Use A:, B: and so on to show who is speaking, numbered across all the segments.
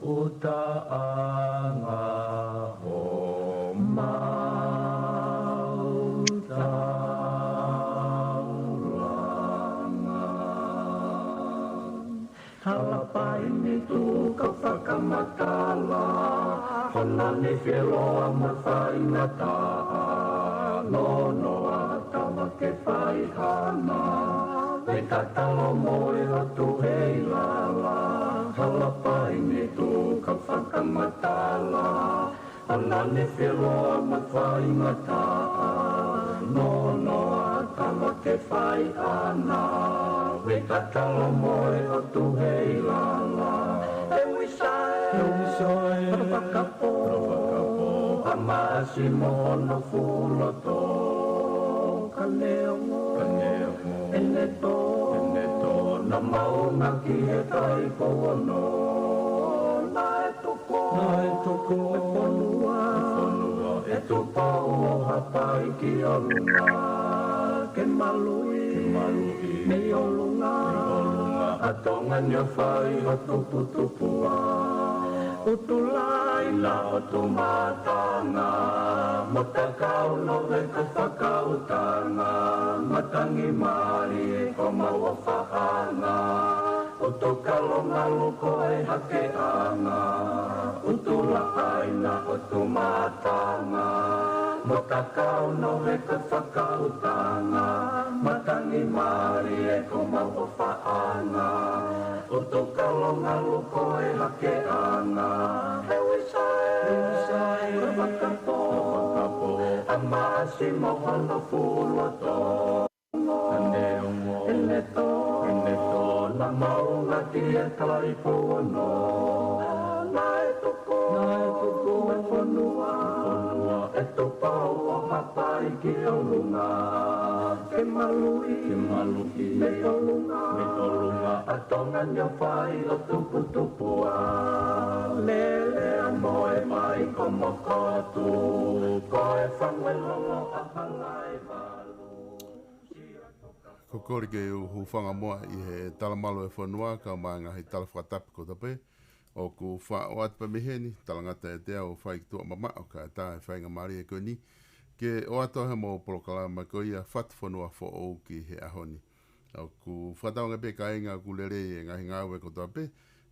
A: utaanga o mautaulanga. Halapaini tu ka whakamatala, hona ni whiroa ma whaingata, nonoa tawa ke whaihana, e tatalo moe o tu hei lala. Halapaini tu ka whakamatala, hona ni whiroa ma whaingata, nonoa tawa ke whaihana, e tatalo moe o tu hei lala. E wisai, whakapo, a maasi mono fuloto, ka neongo, e neto, na maunga ki he tai kono, na e toko, e whanua, e tupau o hapai ki o lunga, ke malui, me o lunga, a tonga nio whai o tupua, o tu laina o tu matanga, mo takau no e ka whakautanga, matangi mari e ko maua whaanga, o tu kalonga loko e hake anga, o tu laina o tu matanga, mo takau no e ka whakautanga, matangi mari e ko maua whaanga, o tu kalonga loko e hake anga, e wisai, ka whakapo, a maasi mohana fuloto, e neto, na maunga ki e tai pono, na e toko, e whanua, e tupau o hapai ki o lunga, ke malui, me o lunga, a tonga nio whai o tupua, lele a moe mai ko mokotu, ko e whangelolo a halai malu.
B: Ko kore ke hu whanga moa i he talamalo e whanua, ka maanga hei talawhatapi ko tape. O ku wha o atpa miheni, talangata e te au whai tua mama, o ka tā e whainga maari e koe ni. Ke o ato he mo polokalama ko ia FATUFONUA fo ou ki he ahoni. O ku whataonga pe ka inga ku lere e ngahi ngāwe ko tape,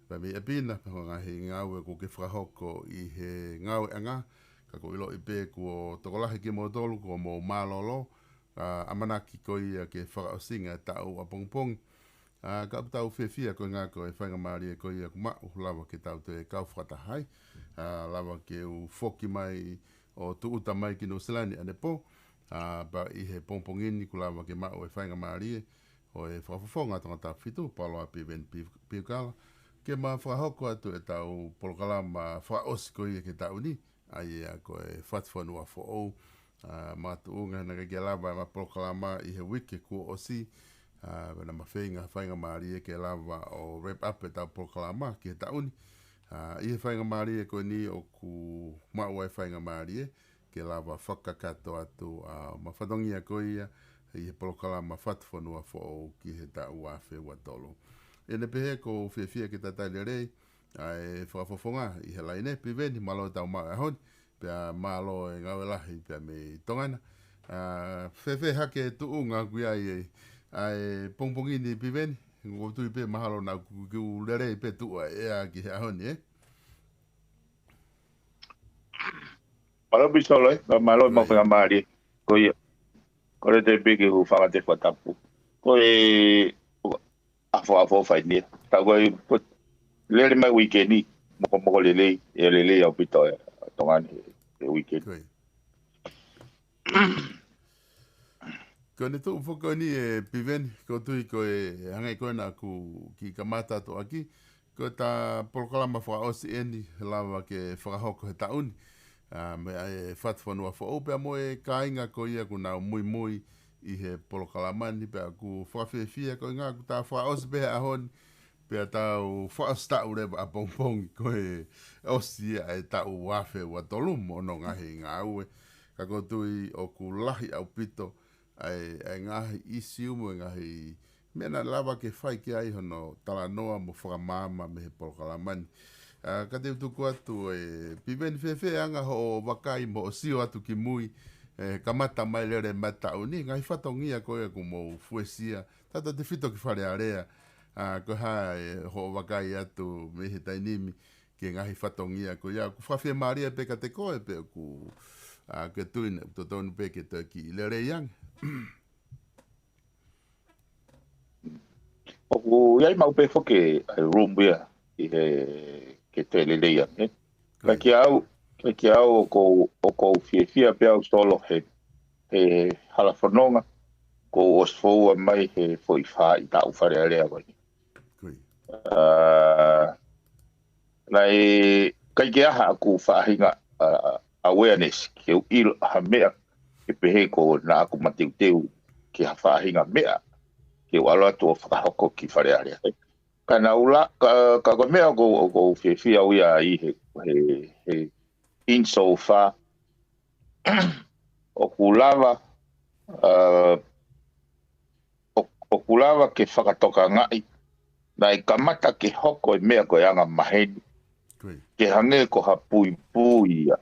B: pa mi e pina, pa ngahi ngāwe ko ke whahoko i he ngāwe anga, ka ko ilo i pe ku o tokolahi ki mo tolu, ko mo malolo, amanaki ko ia ke whakaosinga e tau a pongpong. Ka tau whiawhia ko ngā ko e whainga maari e ko ia ku mau lawa ke tau te kau whakatahai. Lawa ke u whoki mai o tuuta mai ki no Selani ane po. Ba i he pongpongini ku lawa ke mau e whainga maari e o e whakafofonga tangata whitu, PAULA PIVENI PIUKALA. Ke ma whakahoko atu e tau POLOKALAMA whaosi ko ia ke tau ni. Ai ea ko e FATUFONUA fo ou. Matu unga na ke lava ma POLOKALAMA i he wiki ku osi. Wana mawhainga maari e ke lava o wrap up e tau POLOKALAMA ki he tauni. I he whainga maari e koe ni o ku maua e whainga maari e ke lava whakakato atu ma whatongi a koe ia i he POLOKALAMA FATUFONUA fo o ki he tau a whewa tolo. E ne pehe ko whiawhia ki tatai le rei e whakafofonga i he laine piveni malo tau maa e honi pia malo e ngawe lahi pia me tongana. Whewhe hake tuunga kui ai pongpongini piveni, ngo tui pe mahalo na ku lerei pe tua e a ki ahoni e.
C: Malo bisolo malo mo fa mari. Ko ia. Ko le te pe ki hu fa te fatapu. Ko e afo fa ni. Ta ko le mai weekend mo le au pito tongani e weekend.
B: Ko ne tu foko ni e piveni ko tui ko e hangai ko na ku ki kamata to aki ko ta POLOKALAMA whaosi eni lawa ke whakahoko he tauni me e FATUFONUA fo ou pea moe kāinga ko ia ku nau mui i he POLOKALAMA ni pea ku whawhiawhia ko ngā ku ta whaosi pehe ahoni pea tau whaosi tau rewa a pongpongi ko e osi e tau wafe wa tolu mo no ngahi ngā ue ka ko tui o ku lahi au pito ai ngahi isi umu ngahi mena lava ke whai ki ai hono tala noa mo whakamama me he POLOKALAMA ni ka te tuku atu piveni fefe anga ho wakai mo sio atu ki mui kamata mai lere mata uni ngai fatongia ko e como fuesia tata te fito ki fare area ko ha ho wakai atu me he tainimi ke ngai fatongia ko ya ku fafe maria pe ka te ko e pe ku ke tuina to ton pe ke te ki lere yang
C: o ia mau pe fo ke room bia ke te le ia ka ki au ko fia pe au solo he halafononga ko os fo mai he foi fa i ta u fare area ko nei kai ke aha ku fa hinga awareness ke il ha mea ke pehe ko na aku matiu teu ke ha fa hinga mea ke wala to fa hoko ki fare area kana ula ka mea go fia uia i he in so far o kulava o kulava ke whakatoka ngai nai kamata ke hoko e mea ko anga maheni ke hange ko ha pui ia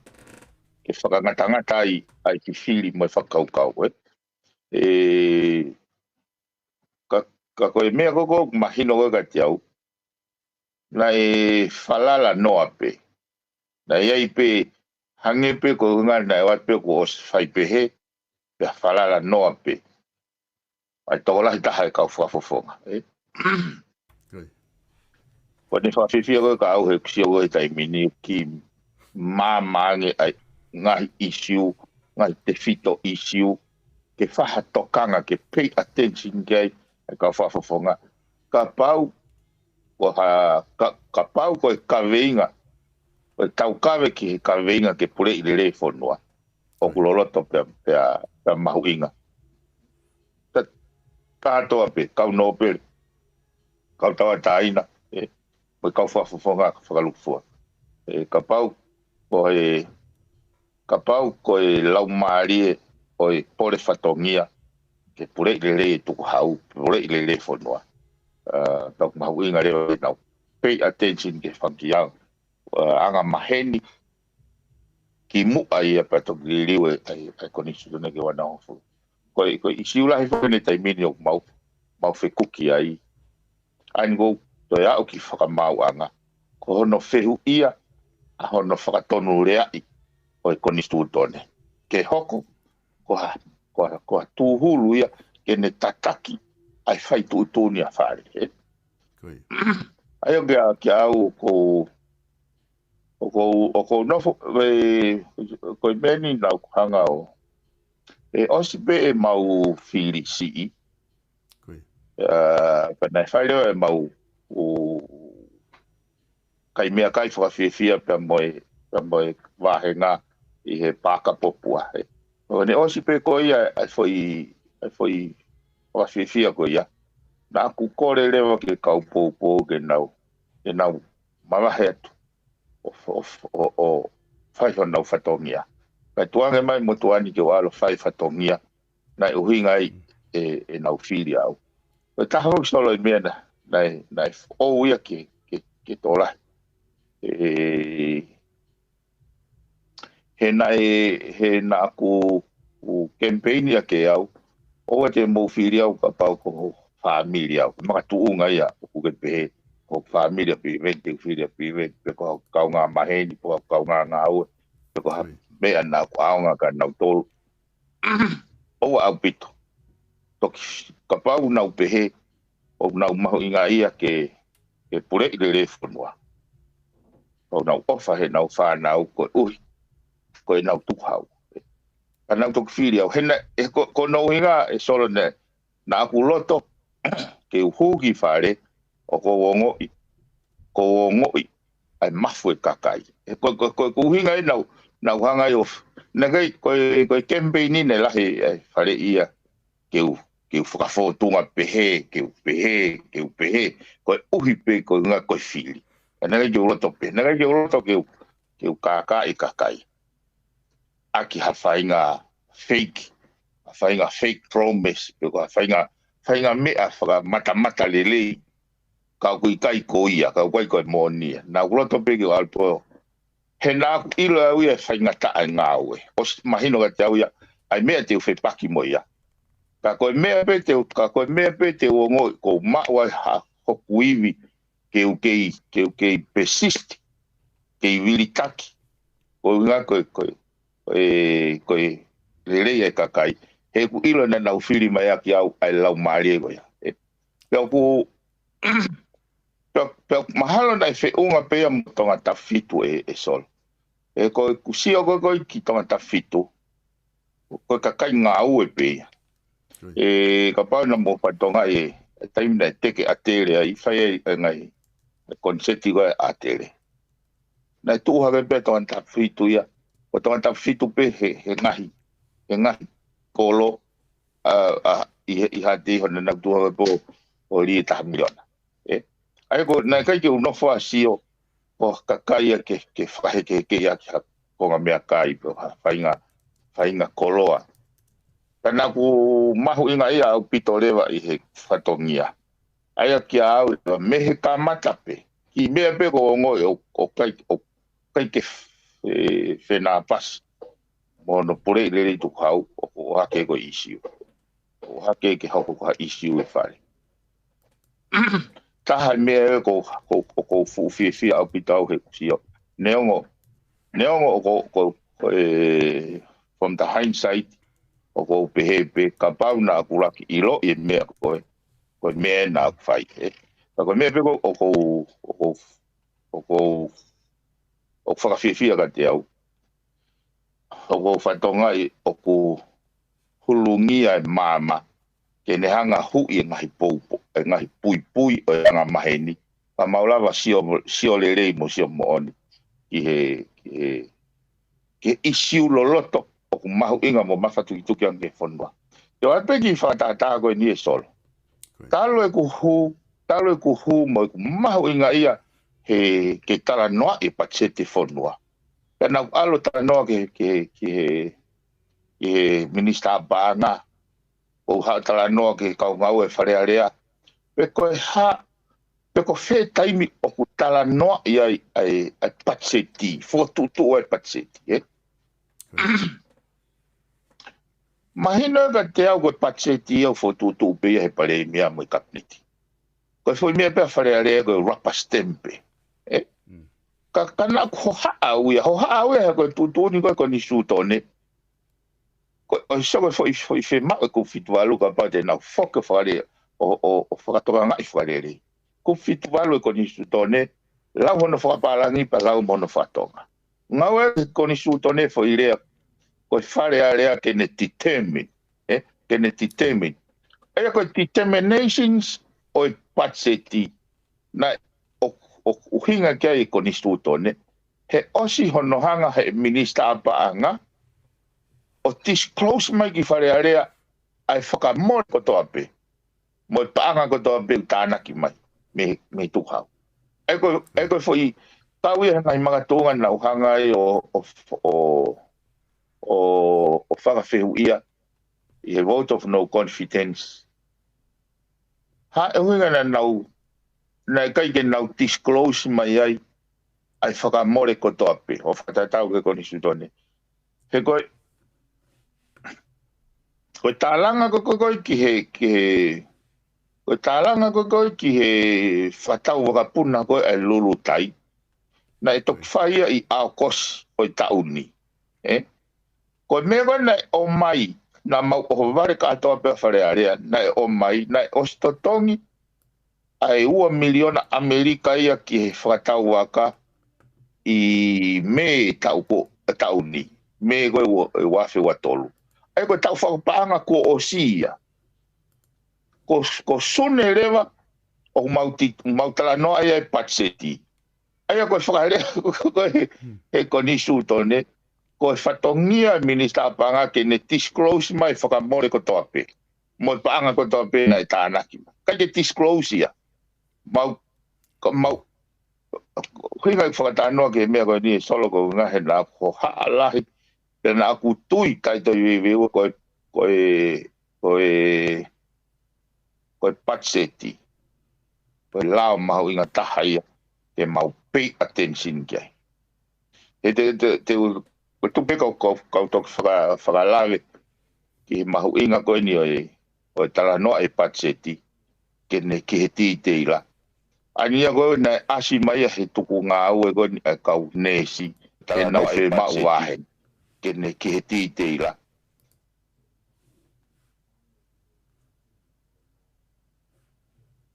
C: ke whakangatangata ai ki whiri mo whakaukau ka koe mea koko mahino ko ka tiau nai whalala noa pe nai ai pe hange pe ko ngai nai wat pe ko os whai pehe pe whalala noa pe ai tola taha e kau whafofonga ko ne whawhiwhia ko ka au he kusio ko e taimini ki māmange ai ngai issue ngai te fito issue ke whaha tokanga ke pay attention ke ai ka whafofonga ka pau ka pau ko e kaweinga o tau kawe ki kaweinga ke pure i le fonua o kuloloto pe mahuinga tātoa pe kau no pe kau tawa taina mo kau whafofonga whakalukfua ka pau ko e lau maari o e pore whatongia ke pure i le tuku hau pure i le fonua tau mahuinga reo e nau pay attention ke whankiang anga maheni ki mua ia patok liliwe ai konisutune ke wana hofu ko isiula he fone taimini o mau whekuki ai ango to ia o ki whakamau anga ko hono whehu ia a hono whakatonu rea i o e konisutone ke hoko ko tuhulu ia ke ne tataki ai whai tuutuni a whare ai o kia au ko nofo ko meni na hanga o e osipe e mau fili si pana fai e mau kai mea kai whakawhiwhia pe moe wahenga i he pāka popua o ne osipe ko ia ai foi whakawhiwhia ko ia na aku kore lewa ke kau pōpō ke nau mamahe atu o fai hona u whatongia. Kai tuange mai mo tuani ke walo fai whatongia nai uhinga ai e nau whiri au. Kai taha o solo i mea nai o ia ke tola. He na aku campaign ia ke au o te mo whiri au ka pau ko familia au. Maka tuunga ia o ke pehe. Ko familia piveni pe ko kau ngā maheni po kau ngā au pe ko mea nā ko aonga ka nau tolu o au pito toki ka pau nau pehe o nau mahu inga ia ke pure i le fonua o nau ofa he nau whanau ko ui ko e nau tuhau ka nau toki whiri au hena ko nau inga e solo ne nā aku loto ke uhuki whare o ko ngoi ai mafu e kakai ko uhinga e nau hanga i of na kai ko campaign ni ne lahi fare ia ke whakafotunga pehe ko uhi pe ko nga ko fili na kai joloto pe na kai joloto ke kakai aki hafainga fake promise pe ko hafainga mea whaka mata lele ka kui kai koia ka kai ko moni na ulo to pe ke alpo he na ilo ia fa ngata ngawe o imagino ka tau ia ai me te fe paki mo ia ka ko me pe te o ngo ko ma wa ha ko kuivi ke persist ke vili taki o nga ko lele ia kakai he ku ilo na na ufili mai aki au ai lau mari ko ia pe ku pe mahalo na fe unga pe am tonga tafitu e sol e ko kusio ko ki tonga tafitu ko kakai nga au e pe e ka pa na mo pa tonga e time na teke atele ai fai ngai konseti ko atele na tu ha pe tonga tafitu ia o tonga tafitu pe he ngahi kolo i hati hona na tu ha po o li ta miliona ai ko na kai ke no fo asio o kakai ke fahe ke ya ko nga mea kai po fainga koloa kana ku mahu inga ia au pitolewa i he fatongia ai ki au me he kamata pe ki me pe ko ngo o kai ke fena pas mono pure le tu kau o hake ko issue o hake ke hoko ko issue e fare taha me ko fu fi au pitau he sio neongo ko from the hindsight o ko pe ka pauna kula ki ilo e me ko me na fai ko me pe o fa fi ka te au o fatonga o ko hulungia mama ke ne hanga hu i ngai popo ngai pui o nga maheni pa maulava sio lele mo sio mooni ke issue loloto o mahu inga mo mafatu tu ki ange fonwa yo ape ki fata ta ko ni solo talo e ku hu mo mahu inga ia he ke tala noa e patsete fonwa kana alo tala noa ke minister banga o ha tala noa ke kau ngau e whare area pe ko fe taimi o ku tala noa i ai patseti fotutu o patseti mahina ka te au ko patseti o fotutu pe he pare mea mo kapniti ko foi mea pe whare area ko rapa stempe ka kana ko ha au ko tutu ni ko ni sutone o so foi fe ma ko fitwalu ka pa de na foka fare o fakatonga ngai fare ko fitwalu ko ni sutone la hono fa palangi pa la mono fatonga ngawe ko ni sutone foi rea ko fare area ke ne determine ke ne determine e ko determinations o patseti na o hinga ke ko ni sutone he osi hono hanga he minister pa anga o disclose mai ki whare area ai whakamore ko toa pe. Mo paanga ko toa pe tāna ki mai. Me tukau. Eko foi tau ia ngai mga tōnga na uhanga e o whakawhehu ia i he vote of no confidence. Ha e huinga na nau na kai ke nau disclose mai ai whakamore ko toa pe. O whakatatau ke koni sutone. He koi ko talanga ko ki he fatau waka puna ko e lulu tai na e tok whaia i aokos o i tauni ko me na o mai na mau o ware ka atoa pe whare area na e o mai na e ostotongi ai 1 miliona Amerika ia ki he fatau waka i me tauni me ko e wafe watolu ai ko tau whakapanga ko o sia. Ko sone rewa o mautala noa ai patseti. Ai ko whakarea he ko nisu tone. Ko whatongia minister panga ke ne disclose mai whakamore ko toape. Mo panga ko toape na i tānaki. Kai ke disclose ia. Hinga i whakatanoa ke mea ko ni solo ko ngahe na ko haalahi. Pena aku tui kai to iwe ko patseti. o lao mau inga tahaia e mau pay attention kia e te o tu pe ko tok whakalave ki mau inga koe ni o tala noa e patseti ke ne ki he ti te ila ania koe na asi mai he tuku ngā au e koe ni e kau nesi ke na e mau wahe ke ne ki he ti te ila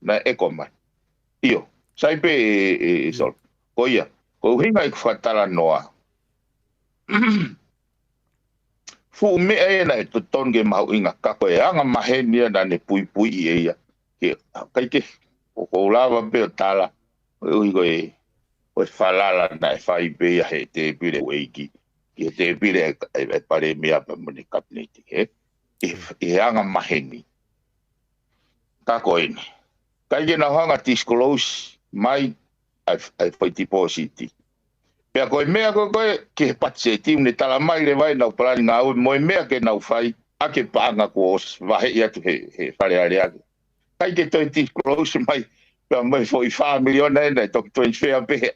C: na e mai io sai pe sol ko ia ko hinga I whatala noa fu me e na to tonge mau inga ka ko e anga mahenia na ne pui e ia ke kai ke o lava pe tala o go e o falala na fai be he te pire weiki ke te pire e pare mea pa moni kapneti e anga maheni ka ko ini kai ke na hanga disclose mai ai foi tipo city pea koe mea koe ke patse timu ne tala mai le vai nau plani ngā ui moe mea ke nau fai ake paanga ko os vahe ia tu he whare are ake kai ke toi disclose mai pea mai foi 5 miliona e nei toki toi whea pe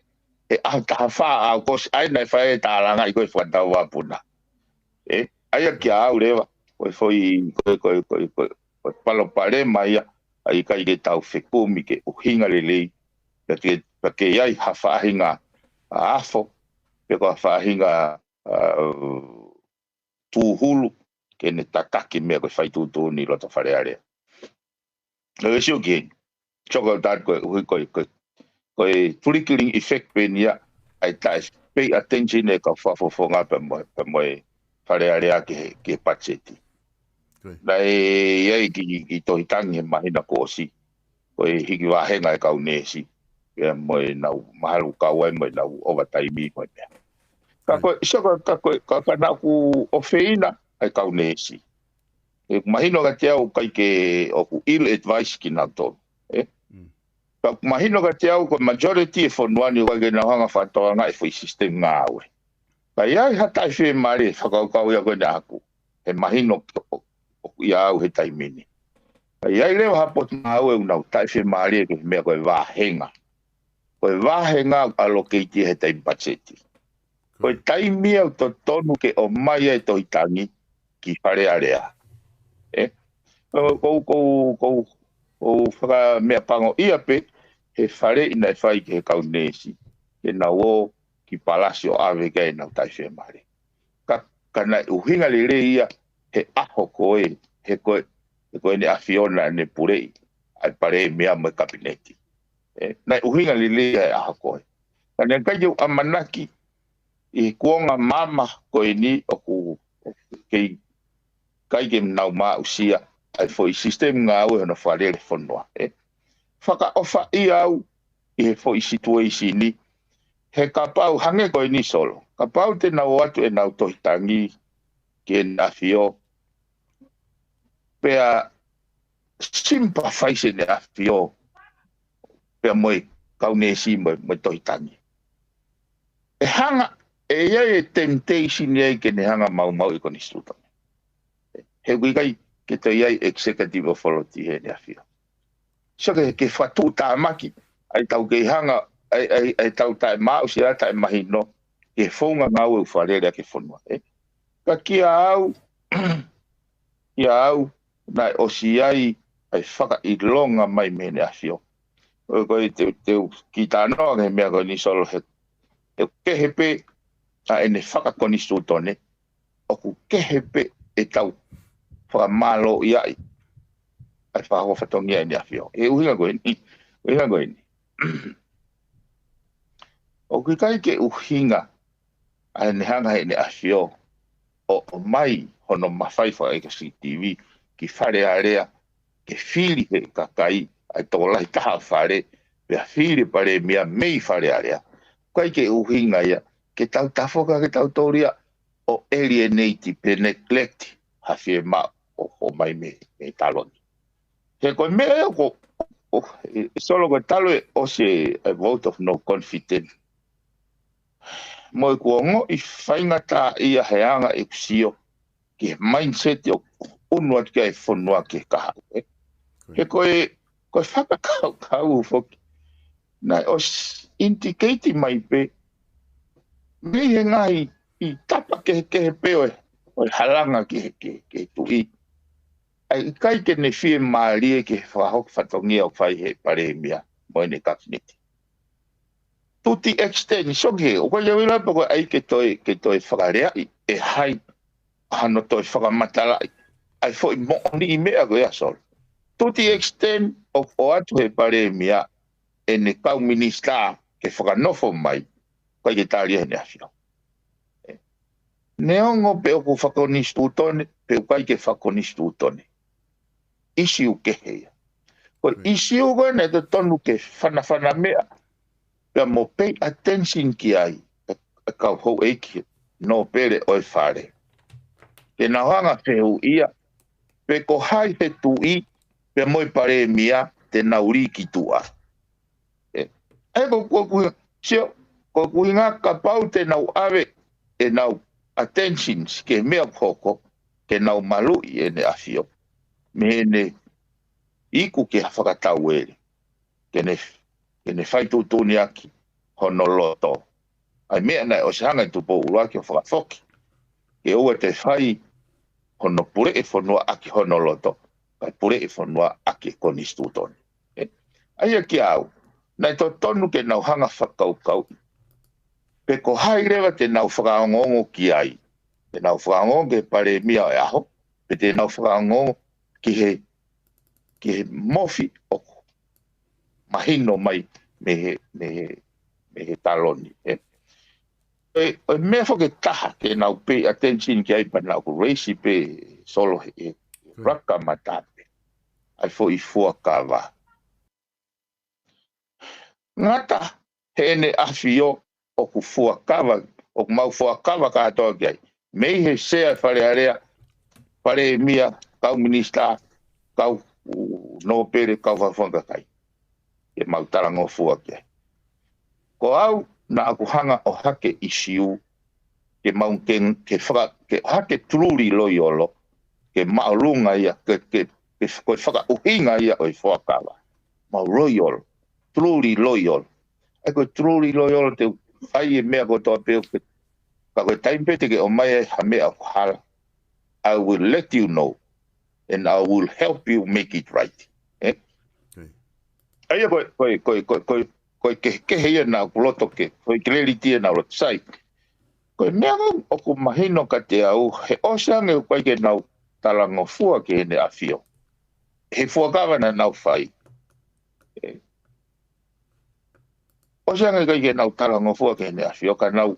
C: e au taha wha au kos ai nei whae tālanga I koe whantau wapuna ai a kia au rewa koe foi koe palo pare mai ai kai ke tau whekumi ke uhinga le lei pa ke iai hawhahinga afo pe ko whahinga tūhulu ke ne takaki mea koe whai tūtū ni roto whare area. Nau e sio ki choko tāt koe flickering effect pe nia ai tae pay attention e ka whafofonga pe moe whare area ke patseti. Nai iei ki tohitangi he mahina kōsi koe hiki wahenga e kau nesi moe nau mahalu kawai moe nau overtime moe mea. Ka koe ka naku ofeina ai kau nesi. E mahino ka te au kai ke oku ill advice ki nau tonu. Ka mahino ka te au ko majority e whonuani wage na hanga whatoa nga e whai system ngā aue. Ka iai hatai whi mare whakaukau ia koe na aku. He mahino ia au he taimini. Ka iai leo hapot ngā aue unau tai whi mare ke mea koe wahenga. Koe wahenga allocate he taim patseti. Koe taimi au to tonu ke o mai e tohitangi ki whare area. Kou whaka mea pango ia pe he whare ina e whai ke he kaunesi. Ke nau o ki palasio ave kai nau tai whi mare. Ka nai uhinga le re ia he aho koe he koe ne afiona ne purei. Ai pare mea mo kabineti. Nai uhinga le re ia he aho koe. Ka nai kai au amanaki I kuonga mama koe ni oku kei kai ke nau maa usia ai foi system ngā au hana wharere whanua. Whaka ofa I au I he foi situation ni he kapau hange koe ni solo. Kapau te nau atu e nau tohitangi ke na fio pea sympathize ne a fio pea moe kaunesi moe tohitangi. E hanga e iai e temptation iai ke ne hanga mau I koni stuta. He kui kai ke te iai executive authority he ne awhia. Saka ke whatu tā maki, ai tau ke hanga, ai tau tae mau si a tae mahino, ke whaunga ngau e wharerea ke whanua. Ka kia au, nai o si ai whaka I longa mai me ne awhia. Koe te ki tā noa ke mea koe ni solo he kehepe, a ene whakakoni stutone, oku kehepe e tau whakamalo iai. Ai whako whatongia e ni awhio. E uhinga koe ni. Oku kai ke uhinga, a ene hanga e ni awhio, o mai hono mawhaifa e ka CTV, ki whare area, ke whiri he kakai, ai tō lai taha whare, pia whiri pare mea mei whare area. Kai ke uhinga ia, ke tau tafoka ke tau tōria o alienate pe neglect hawhi e ma o mai me taloni. He koe mea ko solo koe talo o se vote of no confidence. Moe kua ngo I whaingata ia heanga e kusio ki mindset o unua kia e whanua ke kaha. He koe Ko whakakau foki. Nai o indicate mai pe. Me he ngai I tapa ke peo o halanga ke tui. Ai kai ke ne fie maali ke whahok whatongia o whai he pare mia mo ne kakineti. Tuti extend soge o ko yawila poko ai ke toi whakarea e hai hano toi whakamatala ai fo I mo ni mea go ya sol. Tuti extend o atu he pare mia e ne kau minista ke whakanofo mai kai ke talia ne afio. Neongo pe o ku whakonistu tone pe o kai ke whakonistu tone. Isi u ke hea. Ko isi u go ne te tonu ke whana mea pe mo pay attention ki ai kau hou eiki no pere oi whare. Ke na hanga whehu ia pe ko hai he tui pe moi pare mia te nauri ki tua. E ko kuinga ka pau te nau ave e nau attention ke mea koko ke nau malu I ene afio. Me ne iku ke whakatau ere. Ke ne whai tūtuni aki hono loto. Ai mea nei o se hanga tu po uruaki o whakathoki. Ke ua te whai hono pure e whanua aki hono loto. Kai pure e whanua aki konistu toni. Ai aki au. Nei to tonu ke nau hanga whakaukau. Pe ko hai rewa te nau whakaongongo ki ai. Te nau whakaongongo ke pare mia e aho. Pe te nau whakaongongo ki he mofi o mahino mai me he taloni. O mea whake taha ke nau pay attention ki ai pa nau reisi pe solo he raka matape. Ai fo I fua kawa. Ngata he ne afio o ku fua kawa, o ku mau fua kawa ka atoa ki ai. Mei he sea whare area, whare mia, kau minista, kau no pere, kau whawhanga kai. E mau tarango fua ki ai. Ko au na aku hanga o hake isiu, ke mau ke hake truri loiolo, ke maurunga ia, ke whaka uhinga ia o I fua kawa. Mau loiolo. Truri loyal. Ako truri loyal te whai e mea ko toa peo ke ka koe taimpete ke o mai ha mea ko hala. I will let you know and I will help you make it right. Eh? Aia koe ke heia nā kuloto ke koe clarity nā roto sai. Koe mea o ku mahino ka te au he osange koe ke nau talango fua ke ene a fio. He fua kawa na nau whai. O sanga kai ke nau talango fua ke ne afio ka nau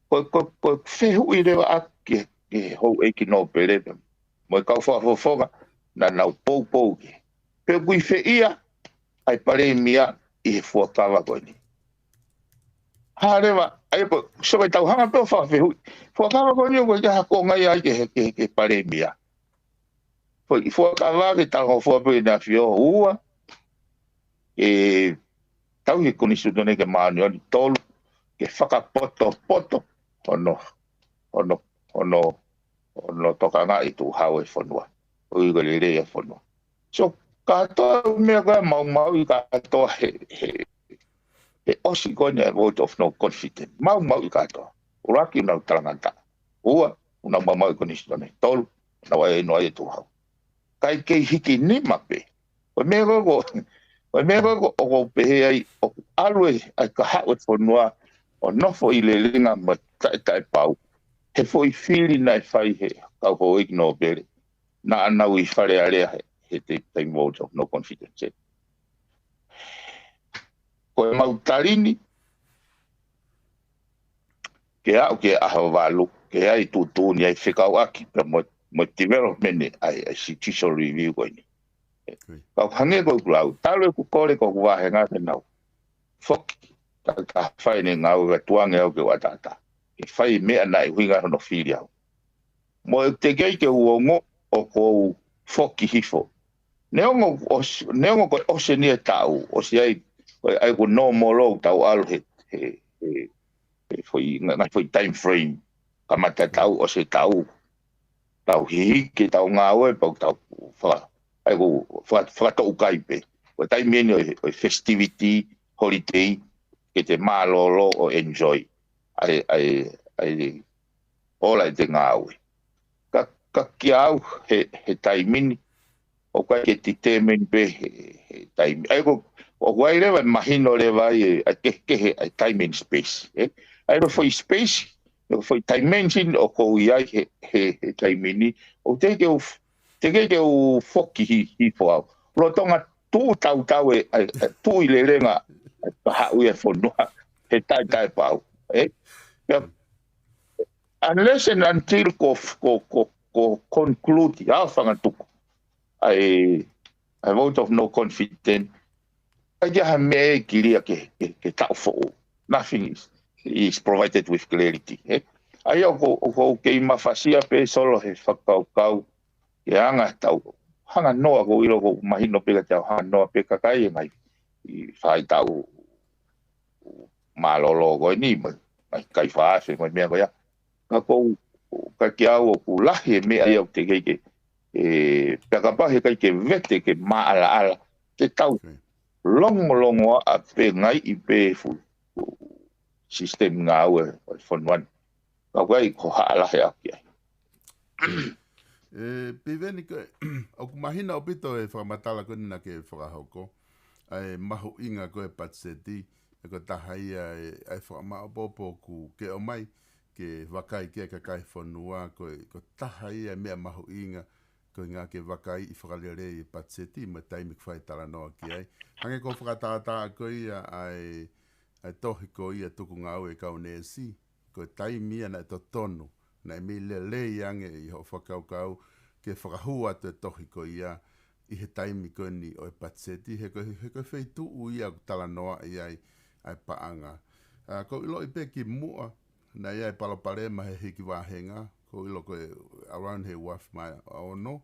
C: ko fehu I rewa ake ke hou eiki no pere mo kau whafonga na nau pou ke pe kui fe ia ai pare mia I he fua kawa koe ni ha rewa ai po so kai tau hanga pe fehu fua kawa koe ni ko ja ko ngai ai ke pare mia po I fua kawa ke talango fua pe na afio ua tau he konisu tone ke maani oni tolu ke whakapoto ono tokanga I tu hau e whanua. Ui ko le rea whanua. So katoa mea koe mau I katoa he osi koe vote of no confidence. Mau I katoa. Uraki unau talanganta. Ua unau mau I konisu tone tolu. Unau ai noa e tu hau. Kai kei hiki ni mape. Koe mea koe o me ko o pe ai o alwe ai ka hawe fonua o nofo I le linga ma tai pau he foi fili nai fai he ka ho ignore bere na ana wi fare area he te vote of no confidence ko mau tarini ke au ke ahavalu ke ai tu ni ai fikau aki pe mo development ai institutional review ko ni Kau hange ko kulau, talo ku kore ko kuwahe ngate nau. Fok, ka whai ne ngau ka tuange au ke watata. Ke whai mea nai huinga hono whiri au. Mo te kei ke uongo o kou foki hifo. Neongo ko ose nia tau, o si ai ko no molo tau alu he foi time frame. Kamata tau o se tau. Tau hihi ke tau ngāwe pau tau wha. Ai ko whakato ukai pe. o taimini o festivity, holiday, ke te malolo o enjoy. Ai ola te ngāwe. Ka kia au he taimini, o kai ke TT7 pe he taimini. Ai ko o wai lewa mahino lewa ai ke he taimini space. Ai no foi space, no foi dimension o ko iai he taimini. O te ke o foki hi po au. Lo tonga tu tau tu i le renga ha u e fonua he tai pau. Unless and until ko conclude ya fanga tuku. I vote of no confidence. I just me kiria ke tau fo. Nothing is provided with clarity. Ai o ke mafasia pe solo he whakau ke anga tau. Hanga noa ko ilo ko mahino pe ka tau hanga noa pe kakai mai. I whai tau malolo ko ni mai kai whaase mai mea ko ya. Ka kia o ku lahi me ai au te keike pekapahe kai ke vete ke maala te tau longo a pe ngai i pe fu system ngā ue o whanuan ka wai ko haala he aki
B: Piveni koe o ku mahina o pito e whakamatala koni na ke whakahoko ai mahu inga koe patseti e ko tahaia ai whakamao popo ku ke o mai ke wakai ke kai whanua ko tahaia mea mahu inga ko ngā ke wakai i whakalere i patseti ma taimik whai tala noa ki ai. Hange ko whakatata ko ia ai tohi ko ia tuku ngā ue kau nesi ko taimia na to tonu na me le ange i ho whakau ke whakahua te tohi ko ia i he taimi ko ni o patseti he ko whaitu ia tala noa i ai paanga. Ko ilo i peki mua na ia e palopalema he hiki wahenga ko ilo ko around he waf mai ono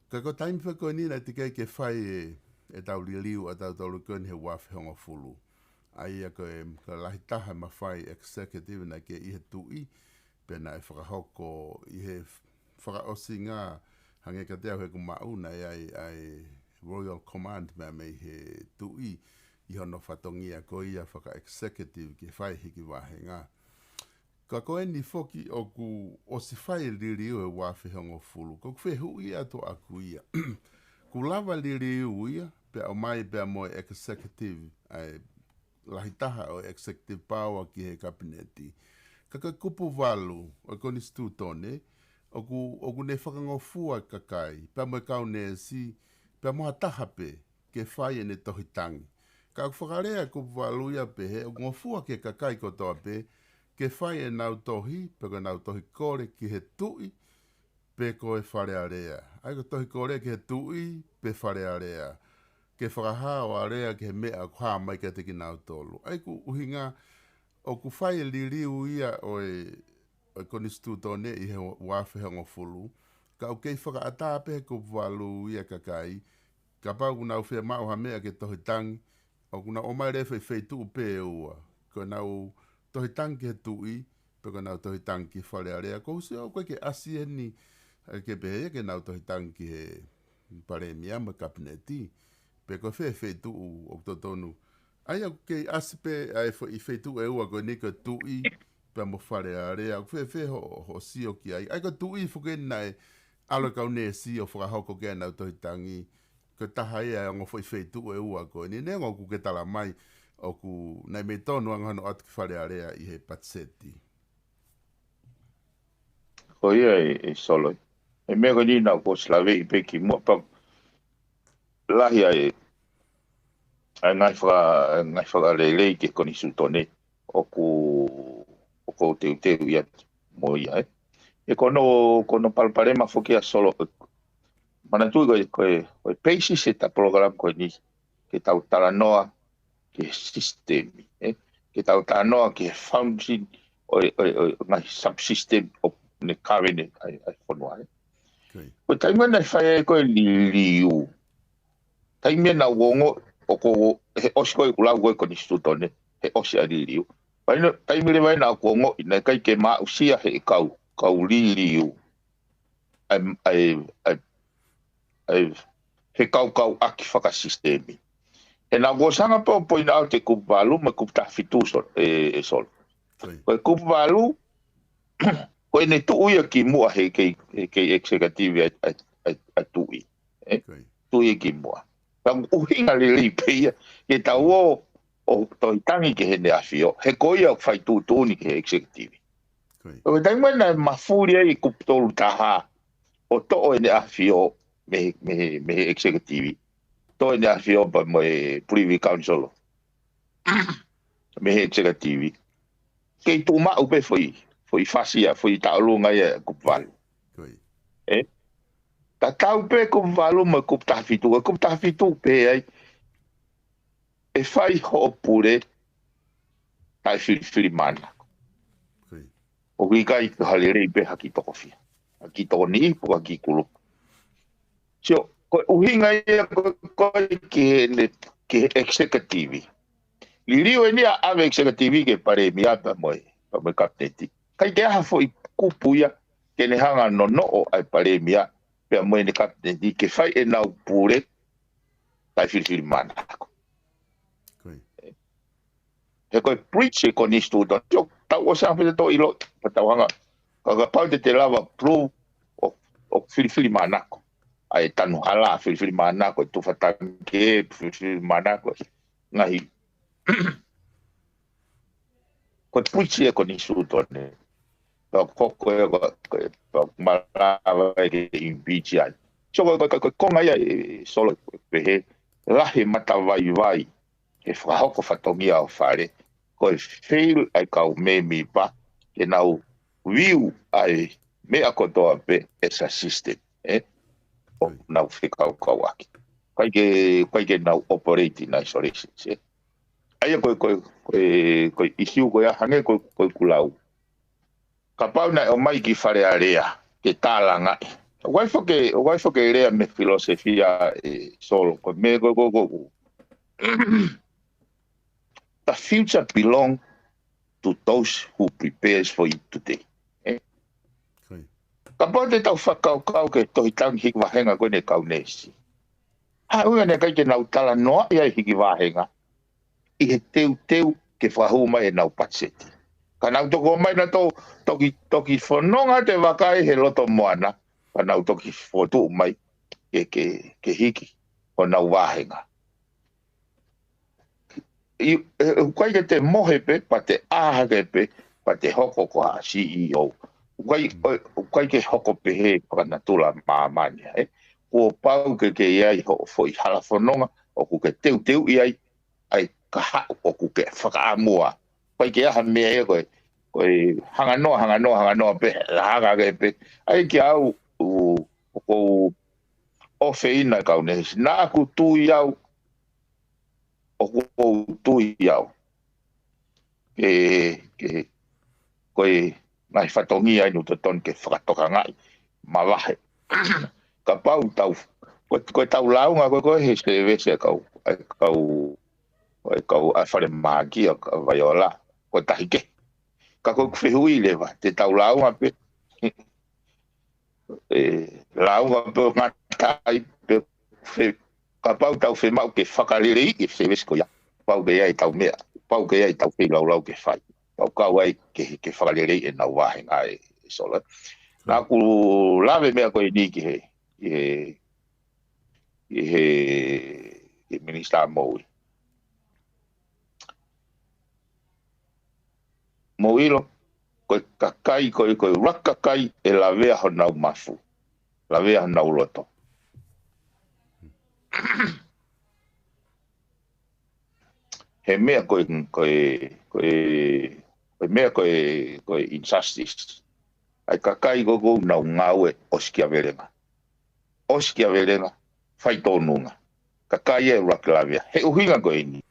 B: ko time fa ko ni na tika ke fai e tau liu a tau kon he waf hongo fulu ai ko lahi taha ma fai executive na ke i he tui pe na e whakahoko i he whakaosinga hange ka teo he kumauna ai Royal Command me he tui i hono whatongia ko ia whaka executive ke whai hiki wahenga. Ka koe ni foki o ku o si whai liriu e wafi hongo fulu. Ko kwe hui ato aku ia. Ku lava liriu ia pe au mai pea moe executive ai lahitaha o executive power ki he kabineti. Ka kupu walu o koni stu tone o ku ne whakangofua kakai pea moe kau ne si pea moha tahape ke whai e ne tohitangi. Ka whakarea kupu walu ia pe he o ngofua ke kakai ko toa pe ke whai e nau tohi, pe ko nau tohi kore ki he tui, pe ko e wharearea. Ai ko tohi kore ki he tui, pe wharearea. Ke whakaha o area ki he mea kua mai ka te ki nau tolu. Ai ku uhinga, o ku whai e liriu ia o konistu tone i he wafe hongo fulu, ka o kei whakaata pe ko walu ia kakai, ka pau ku nau whea mao ha mea ke tohi tangi, o ku nau o mai refe wheitu pe ua, ko nau tohi tanki he tui, peko nau tohi tanki wharearea. Ko se o koe ke asi e ni, ke pehe ke nau tohi tanki he paremia ma kabineti, peko whee tu o totonu. Ai au ke asi pe i whee tu e ua koe ni ko tui, pe mo wharearea. Au whee ho sio ki ai. Ai ko tui whuke nai, alo kau ne si o whakahoko ke nau tohi tangi, ko taha ia o whee tu e ua koe ni, ne ngau ku ke tala mai, o ku nei me tonu anga hano atu ki wharearea i he patseti.
C: Ko ia e solo. E mea ko ni nau ko slave i peki mua pa lahi ai ngai whaka lelei ke koni sutone o ko te ia mo ia e kono palparema foki a solo mana tu ko Paige se ta program ko ni ke tau tala noa ke sistemi ke tau tala noa ke function o ngai subsystem o ne current ai fonua ko taimea na whae ko liu taimea na wongo o ko he osi ko ulau ko ni stutone he osi a liu taimea le vai na wongo ina kai ke ma usia he kau liu ai he kau aki whakasistemi. E nā gosanga po ina au te kupalu ma kuptafitu sol. Koe kupalu, koe ne tuuia ki mua he kei executive a tui. Tui ki mua. Tam uhinga le peia, ke tau o toitangi ke he ne afio, he koia whai tūtūni ke he executive. Koe taimana mafuria i kuptolu taha, o to'o e ne afio me executive. Toi ne afio pa moe privy council. Me he executive. Kei tu ma upe foi fasia, foi taulunga ia kupvalu. Ta tau pe kupvalu ma kuptafitu pe ai. E fai ho pure tai fili mana. O wikai halere pe haki tokofia. Haki toni po haki kulu. So ko uhinga ia ko ke executive. Lirio ni ave executive ke pare mia pa moe kapteti. Kai ke ha foi kupuia ke ne hanga no o ai pare mia pe moe ne kapteti ke fai e nau pure tai fili mana. He koe preach e koni student. Yo tau o sa to ilo patawanga. Ka pau te lava pro o fili mana. Ai tanu hala fili mana ko tu fatanke fili mana ko ngahi ko puchi ko ni sutone ko mala ke impicha so ko ngai solo pe lahi mata vai e fa ko fatongia o fare ko fail ai ka me pa ke nau view ai me akotoa pe esa system nau whikau kawaki. Kai ke nau operating na isolation. Aia koe isiu koe ahange koe kulau. Ka pau na o mai ki whare area ke tāla ngai. Waifo ke rea me filosofia solo. Koe me koe. The future belong to those who prepares for it today. Ka pau te tau whakau ke tohi tangi hiki wahenga koe ne kau nesi. Ua ne kai ke nau tala noa ia hiki wahenga. I he teu ke whahuma e nau patseti. Ka nau toko mai na toki whanonga te wakai he loto moana. Ka nau toki whotu mai ke hiki o nau wahenga. Kai ke te mohe pe, pa te aha ke pe, pa te hoko ko ha CEO. Kai ke hoko pehe kana tula maamania. Ko pau ke iai ho foi hala whanonga o ku ke teu iai ai ka hao o ku ke whakaamua. Kai ke aha mea koe hanga noa pe, hanga ke pe. Ai ke au o feina kaunesi. Nā ku tui au o ku tui au. Koe ngai whatongi ai no te ton ke whakatoka ngai. Mawahe. Ka pau tau. Koe tau launga koe he se vese kau a whare māki a vai o la. Koe tahike. Ka koe whihui lewa. Te tau launga pe. Launga pe ngatai pe. Ka pau tau whemau ke whakarere i se vese koia. Pau ke ai tau mea. Pau ke ai tau whilau ke whai. Pau kau ai ke whakarere e nau wahenga e sola. Nā ku lawe mea koe ni ki he minister Moe. Moilo, koe kakai, koe rakakai e la vea ho nau mafu. La vea ho nau loto. He mea koe injustice. Ai kakai gogo nau ngau e oskia verenga. Oskia verenga, whai tōnunga. Kakai e rakilavia. He uhinga koe ni.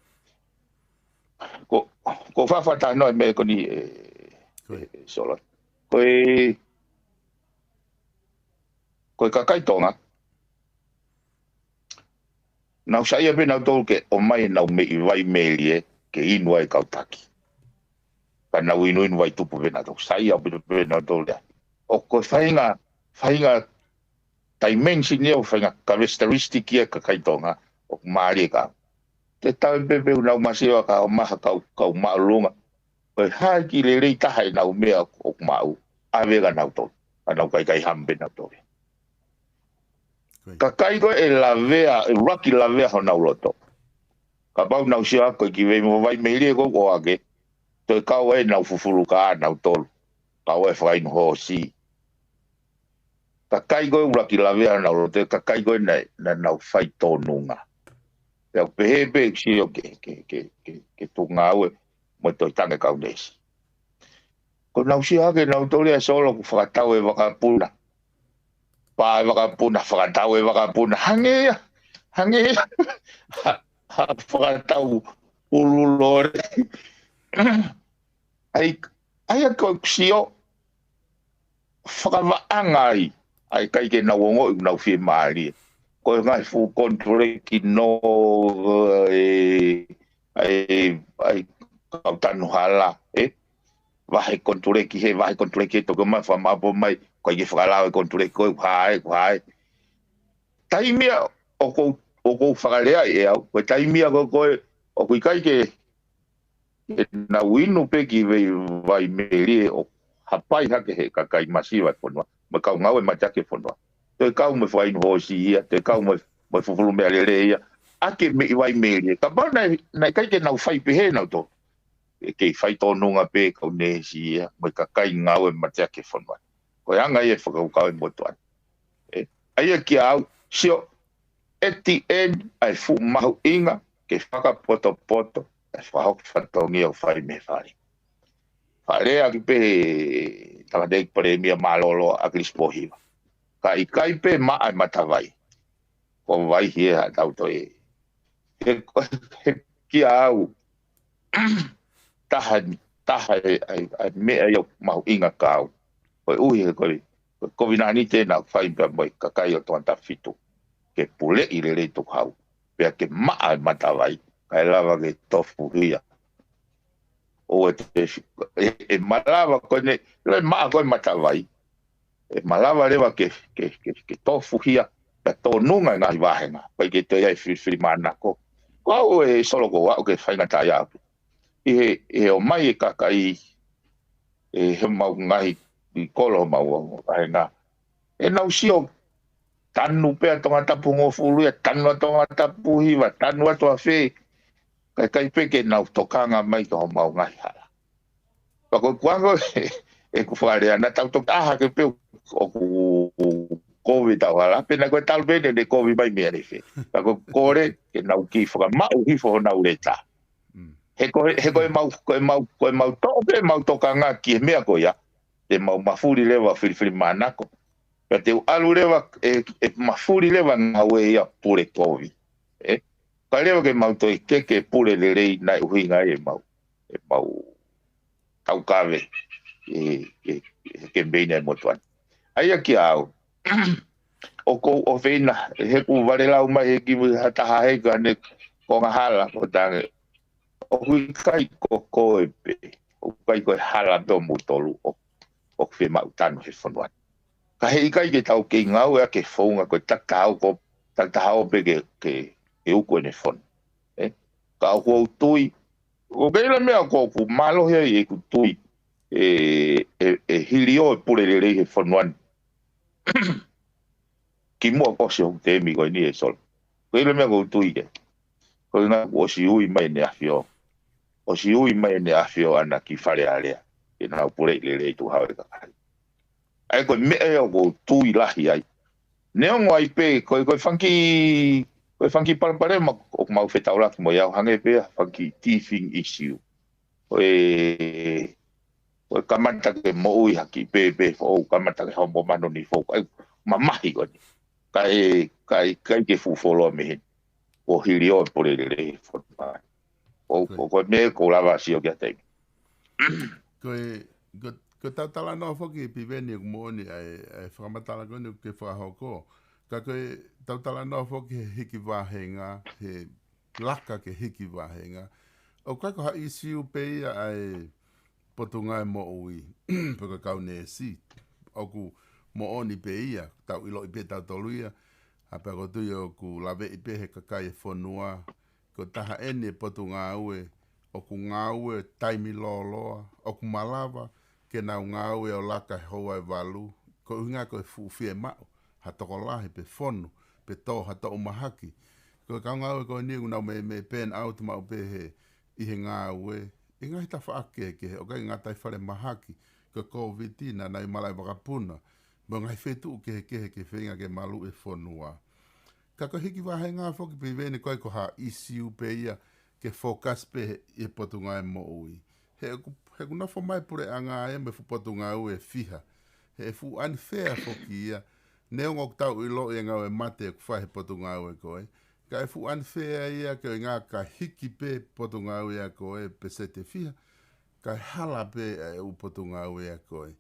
C: Ko whawhata noi me ko ni solo. Koe kakai tonga. Nau saia pe nau tolu ke o mai nau me i vai melie ke inua e kautaki. Ka nau inu vai tupu pe nau saia pe nau tolu. O koe whainga dimension ia o whainga characteristic ia ka kaitonga o maari ka. Te tau pepe unau masiwa ka o maha kau maalunga. Koe hae ki le rei tahai nau mea o mau. Awega nau tō. Anau kai hambe nau tō. Ka kai koe e lavea, e raki lavea ho nau loto. Ka pau nau sia koe ki vei mo vai meirie ko o ake. Toi kau e nau fufuru ka nau tolu. Kau e whainu ho si. Ka kai koe raki lavea nau loto. Ka kai koe na nau whai tōnunga. Pea pehe si o ke tunga aue. Mo toi tange kau nesi. Ko nau sia ake nau tolu e solo ku whakatau e wakapuna. Pa e wakapuna, whakatau e wakapuna. Hangea. Whakatau ululore. Ai a koe kusio whakawaangai. Ai kai ke nau ongo i nau whie maari. Koe ngai fu kontrole ki no ai kau tanu hala. Wahe kontrole ki he, wahe kontrole ki he toko mai whamapo mai. Koe ki whakalao e kontrole koe hae. Taimia o kou whakalea e au. Koe taimia koe o kui kai ke na winu pe ki vai meri o hapai hake he kakai masiwa whanua. Ma kau ngau e matake whanua. Te kau me whainu hosi ia, te kau me whufuru mea lere ia. Ake me i vai meri. Ka pau nai kai ke nau whai pehe nau tō. Ke whai tōnunga pe kau nesi ia. Ma kakai ngau e matake whanua. Koe anga ia whakaukau e motuan. Aia ki au, sio, eti en ai fu mahu inga ke whakapoto e whahok whatongi au whai me whare. Whare aki pe tamadei pare mia malolo a grispohiwa. Ka i kai pe maa matawai. Ko vai hie ha tau to e. Ki au, taha ai mea iau mahu inga kau. Koe uhi he koe. Ko vinani tēnā whai pia moi kakai o tuanta fitu. Ke pule i le reitu hau. Pea ke maa matawai. Kai lava ke tofu hia. O e malawa koe ne. Le maa koe matawai. E malawa rewa ke tofu hia. Pea tōnunga ngahi wahenga. Pai ke te iai whiri manako. Ko au e soloko wau ke whainga tai apu. I he o mai e kakai. E he mau ngahi. I kolo mau ahenga. E nau sio tanu pea tonga tapu ngofulu e tanu tonga tapu hiwa, tanu atua whee. Kai peke nau tokanga mai ka ho mau ngai hala. Pako kuango e ku wharea na tau tok aha ke peo o ku COVID tau hala. Pena koe talu bene ne COVID mai mea refe. Pako kore ke nau ki whaka mau hifo ho nau reta. He koe mau tope mau tokanga ki he mea koe ya. Te mau mafuri lewa whiri manako. Ka te alu lewa e mafuri lewa ngau e ia pure kovi. Ka lewa ke mau toi keke pure le rei nai uhinga e mau tau kawe ke mbeina e motuan. Aia ki au. O whina he ku ware lau mai he ki hataha he ka ne konga hala o tange. O hui kai ko koe pe. O kai koe hala do mutolu o whi mau tanu he whanua. Ka he ikai ke tau ke ngau ea ke whaunga koe takahau ko takahau pe ke uko ne whanu. Ka au hou tui. O keila mea ko ku malo hea i e ku tui. Hili o e pure le rei he whanuan. Ki mua kose hong te emi koe ni e sol. Keila mea ko tui ke. Koe nga o si ui mai ne awhio. O si ui mai ne awhio ana ki whare alea. E nau pure le rei tu hau e kakai. Ai koe mea o ko tui lahi ai. Neongo ai pe, koe whanki parapare ma o mau whetau laki mo iau hange pe, whanki teething issue. Koe kamata ke mo ui haki pe, o kamata ke hombo mano ni fōk. Ai mamahi koe ni. Kai ke fufolo me hin. O hiri o pure le rei whanua. O koe mea ko lava si o kia teimi.
B: Ko tautala no foki piveni o mooni ai whakamatala kone ke whakahoko. Ka koe tautala no foki he hiki wahenga, he laka ke hiki wahenga. O kai ko hai siu pei ai potunga e mo ui. Paka kau ne si. O ku mo oni pe ia, tau ilo i pe tau toluia, ape ko tuio ku lawe i pe he kakai e whanua, ko taha ene potu ngā ue, o ku ngā ue taimi loa, o ku malawa, ke nau ngā ue o laka he hoa e walu, ko unga ko e fuwhie mao, ha toko lahi pe whonu, pe tō ha tō umahaki, ko ka ngā ue ko ni nau me pen out mau pe he, i he ngā ue, i ngai ta whaake ke, o kai ngā tai whare mahaki, ko COVID-19 nai malai wakapuna, mo ngai whetu ke whenga ke malu e whonua. Ka ko hiki wahe ngā whoki piveni koe ko ha isiu pe ia ke focus pe e potu ngā e mo ui. He ku nofo mai pure a ngā e me fu potu ngā ue fiha. He fu unfair whoki ia. Neo ngok tau i lo e ngā e mate e ku whahe potu ngā ue koe. Ka e fu unfair ia ke ngā ka hiki pe potu ngā ue a koe pe se te fiha. Ka hala pe e u potu ngā ue a koe.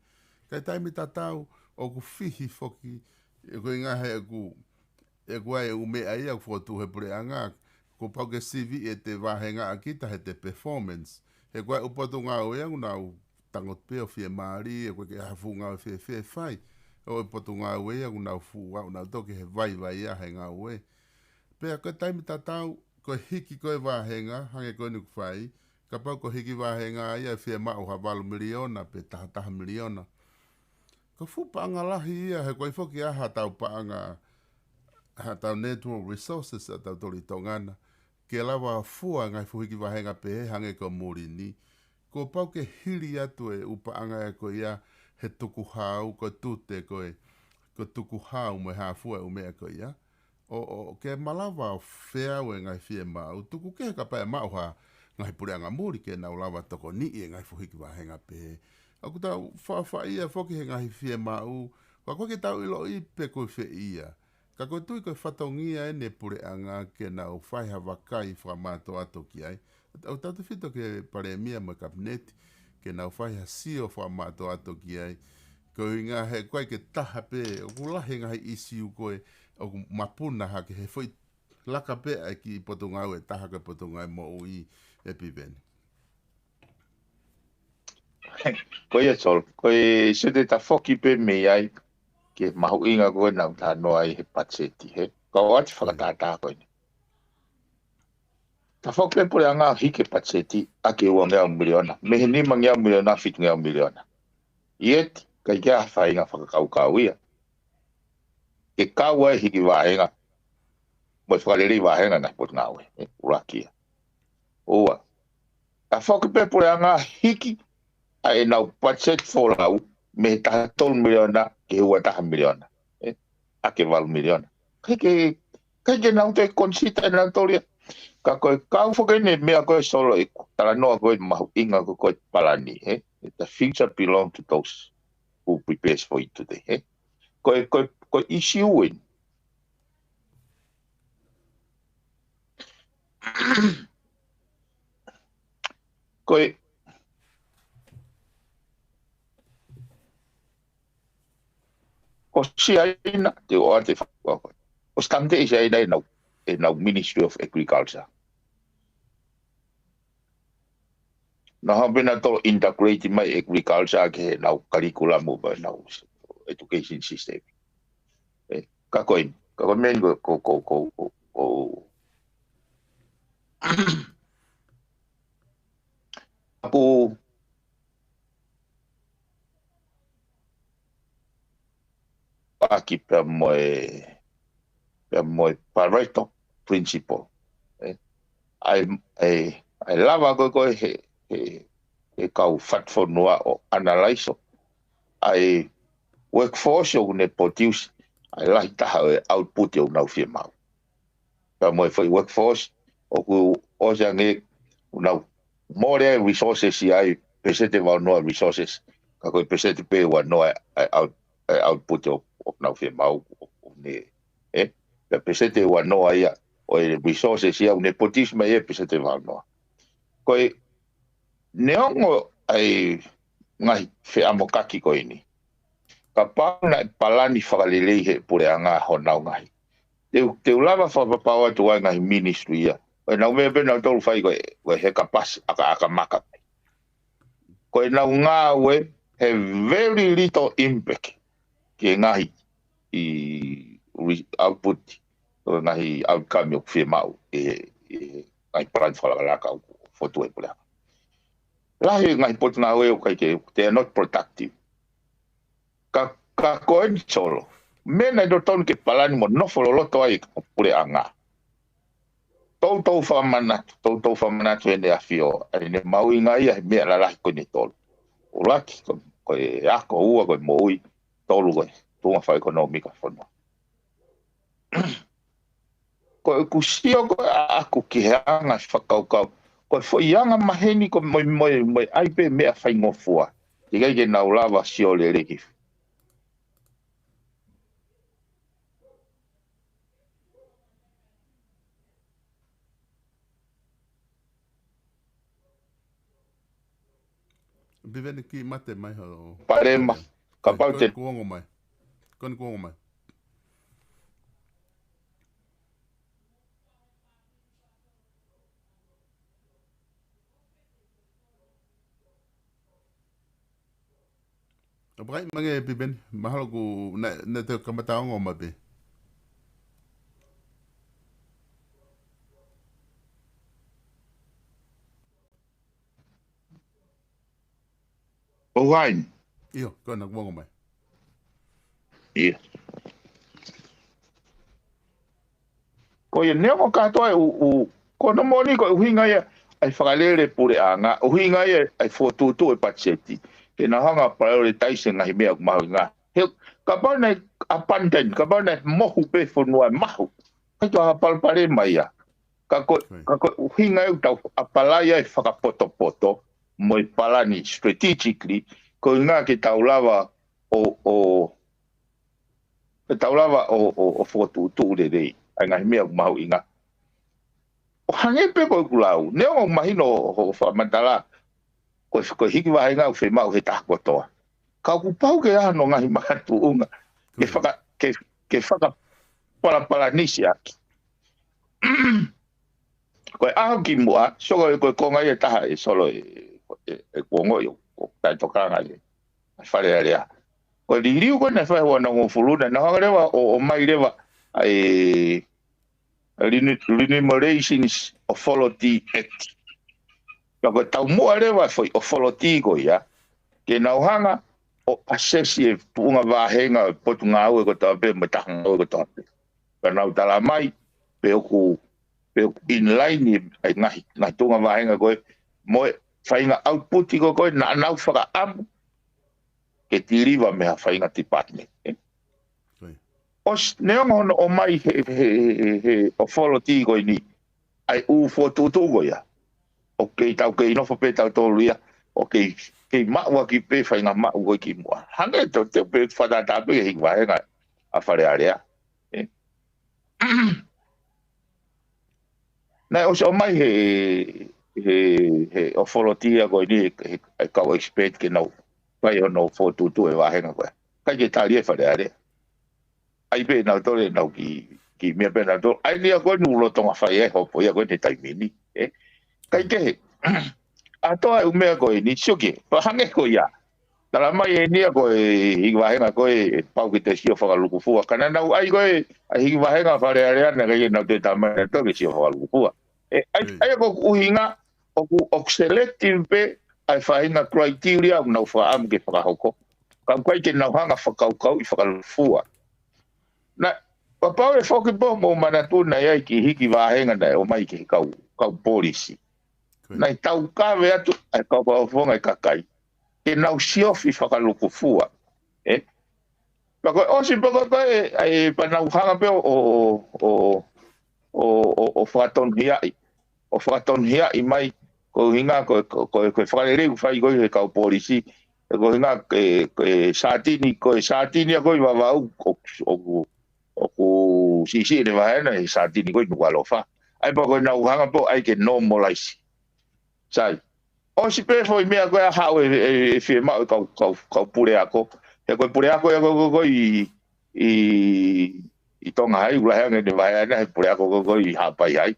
B: Ka taimi tatau o ku fihi whoki e koe ngā he e koe e umea ia ku he pure a ngā. Ko pau ke CV e te wahenga a kita he te performance. He koe upotu ngā ue angu nau tangot peo fie maari, e koe ke hafu ngā ue fie whai. O upotu ngā ue angu nau fuwa, nau toke he vai a he ngā ue. Pea koe taimi tatau, koe hiki koe wahenga, hange koe nuku whai. Ka pau ko hiki wahenga ia fie mao ha walu miliona, pe taha miliona. Ko fu paanga lahi ia, he koe whoki aha tau paanga, ha tau natural resources a tau tori tongana. Ke lawa fua ngai fuhiki wahenga pe hange ko murini. Ko pau ke hiri atu e upaanga e ko ia he tuku hau, ko tute ko tuku hau me ha fua e umea ko ia. O ke malawa whea ue ngai fie mau, tuku ke ka pae mau ha ngai pureanga muri ke nau lawa toko ni e ngai fuhiki wahenga pe. Aku tau wha ia whoki he ngai fie mau, ka koe ke tau ilo i pe koe whe ia. Ka koe tui koe whatongia e ne pure anga ke nau whaiha wakai whamato ato ki ai. Au tatu whito ke paremia mo kabineti ke nau whaiha sio whamato ato ki ai. Ko inga he koe ke taha pe, o kulahe ngahi isiu koe, o mapuna ha ke he whai laka pe ai ki potongau e taha ke potongau mo ui e piveni.
C: Koe e sol, koe se te ta whoki pe me ai, ke mahu inga koe nau tā noa i he patseti he. Kau ati whakatātā koe ni. Ta whoki pe pure anga hike patseti a ke ua ngea miliona. Me he nima ngea miliona, fitu ngea miliona. Ieti, kai kia whainga whakakau kau ia. Ke kau ai hiki wahenga. Moi whakareri wahenga ngai pot ngā ue. Urakia. Oa. Ta whoki pe pure anga hiki ai nau budget folau me taha tol miliona ke ua taha miliona. A ke walu miliona. Kai ke nau te konsita nau tolia. Ka koe kau whakene mea koe solo e tala noa koe mahu inga koe palani. The future belong to those who prepares for it today. Koe isi uin. Koe o si aina te o ate whakakoi. O stamte i si aina e nau Ministry of Agriculture. Na hambena to integrate mai agriculture ke nau curriculum ba nau education system. Kakoi men ko apu aki pe moe Pareto principle. I lava ko he kau FATUFONUA o analyse. I workforce o ne produce. I like taha output o nau fie mau. Pe moe foi workforce o ku o jange nau more resources ai pesete wa no resources. Ka ko pesete pe wa no output o nau fie mau o ne pe pesete wa no ai o resources ia ne produce mai pesete wa no. Ko neongo ai ngai fe amokaki ko ini. Ka pauna palani whakalelei he pure anga ho nau ngai. Te ulava whapapawa tu ai ngai ministry ia. Koe nau mea pena tolu whai koe he kapas aka maka. Koe nau ngā we have very little impact ke ngahi output o ngahi outcome o fe mau ai plan fala la ka foto e pula la he ngai pot na we o kai ke they are not productive ka koen solo mena do ton ke palani mo no folo loto ai pule anga tau fa mana tu ene afio ene mau inga ia me la la ko ni tol o laki ko e ako ua ko moi tolu ko tunga fa economica fono ko kusio ko aku ki hanga whakaukau ko foi anga maheni ko moi ai pe mea whai ngofua i gai ke nau lava sio le reki
B: Piveni ki mate mai ho.
C: parema ka paute
B: Kuongo mai. Kon kuongo mai. Abai mange Piveni mahalo ku na te kamata ngo mabe.
C: o wain
B: Iyo, kon na kuongo mai.
C: ia ko ye neo ka to ko no moni ko hinga ia ai whakalere pure anga o hinga ia ai fotutu e pacheti ke na hanga prioritizing ngai mea kumahinga he ka bona abundant ka bona mohu pe fonua mahu kai to apalpare mai ia ka ko hinga eu tau apalaya e whakapoto moi palani strategically ko nga ke tau lava o fotutu le dei ai ngai mea kumahu inga o hange pe ko kulau ne o mahino ho fa mandala ko hiki wa nga o fe mau he ta ko to ka ku pau ke ano ngai matu unga ke faka para nisia ko a ki mua so ko ngai ta e solo ko ngoi ko ta to ka ngai fa le ya ko liu ko na fa wa no fuluna na ha rewa o mai rewa ai Remunerations Authority Act. Ko tau mua rewa foi authority ko ia. Ke nauhanga o assessive tunga wahenga potu ngā ue ko tau pe matahanga ue ko tau pe. Ka nau tala mai pe oku in line ai ngahi tunga wahenga koe moe whainga output ko koe na nau whaka amu ke tiriwa meha whainga department. Os neongo o mai he authority ko ni ai u fotutu ko ia okay tau ke no pe tau tolu ia okay ke maua ki pe whainga maua ki mua hange to te pe whata pe hi wahenga a whare area na os o mai he authority ko ni ai kau expect ke no pai no fotutu e wahenga ko kai ke tali e whare area ai pe na tole na ki me pe na to ai ni ko nu lo tonga fa ye ho po ya ko te tai mini kai ke a to ai me ko ni shoki pa hange ko ya tala mai ni ko i wa henga ko pau ki te sio fa lu ku fu kana na ai ko ai wa henga fa re re na ke na te ta ma to ki sio fa lu ku ai ko uhinga o selective pe ai fa hinga criteria na fa am ke fa hoko kan kai ke na hanga fa kau i fa lu fu na papa e foki bo mo manatu na ia ki hiki wahenga na o mai ki kau policy na tau ka ve atu ai ka ba fonga ka kai ke na usio fi whakaluku fua pa ko o si pa ko ai pa na hanga pe o faton hia i mai ko hinga ko whakalere u whai ko ka policy ko hinga satini ko ko wa wa o ku si le va na sa ti ni ko no lo fa ai pa ko na hanga po ai ke normalize sai o si pe foi me ko ha e fi ma ka pure ako e ko pure ako ko i tonga ai ula hanga de va na pure ako ko i ha pa ai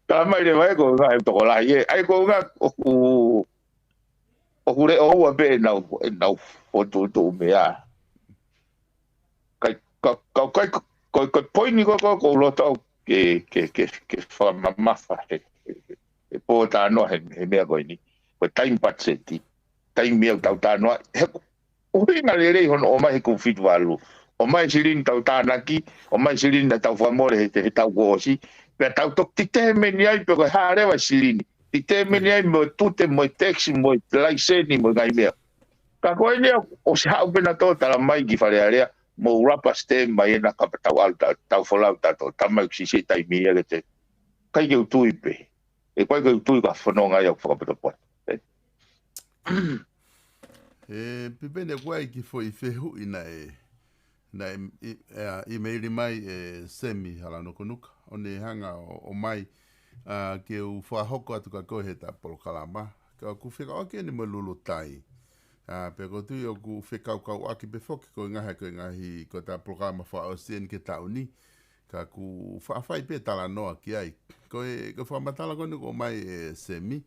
C: ta mai de va ko ga to la ye ai ko ga o ku le o wa be na o tu me ya Ko poini ko lo tau ke whamamafa he po tānoa he mea koe ni. Ko time patseti, time mea tau tānoa. O hinga rei hono o mai ku fitu alu. O mai sirin tau tānaki, o mai sirin na tau whamore he tau koosi. Pea tau tok tite meni ai pe koe haarewa sirini. Tite meni ai mo tute mo taxi mo laiseni mo ngai mea. Ka koe ni o se hau pena tō tala mai ki whare area. Mo rapa stem mai ena ka tau alta tau folau tato tamai si se tai mi ele te kai ke utui pe e kai ke utui ka fononga ia whakapato po
B: pipene koe ki foi fehu ina i meiri mai semi hala no konuka o ne hanga o mai ke u whahoko atu ka koe he ta polokalama ka ku whika oke ni mo lulu tai pe ko tu yo ku whekau aki pe foki ko ngahi ko ta programa wha o sien ke tauni ka ku whawhai pe tala noa ki ai ko whamatala koni ko mai semi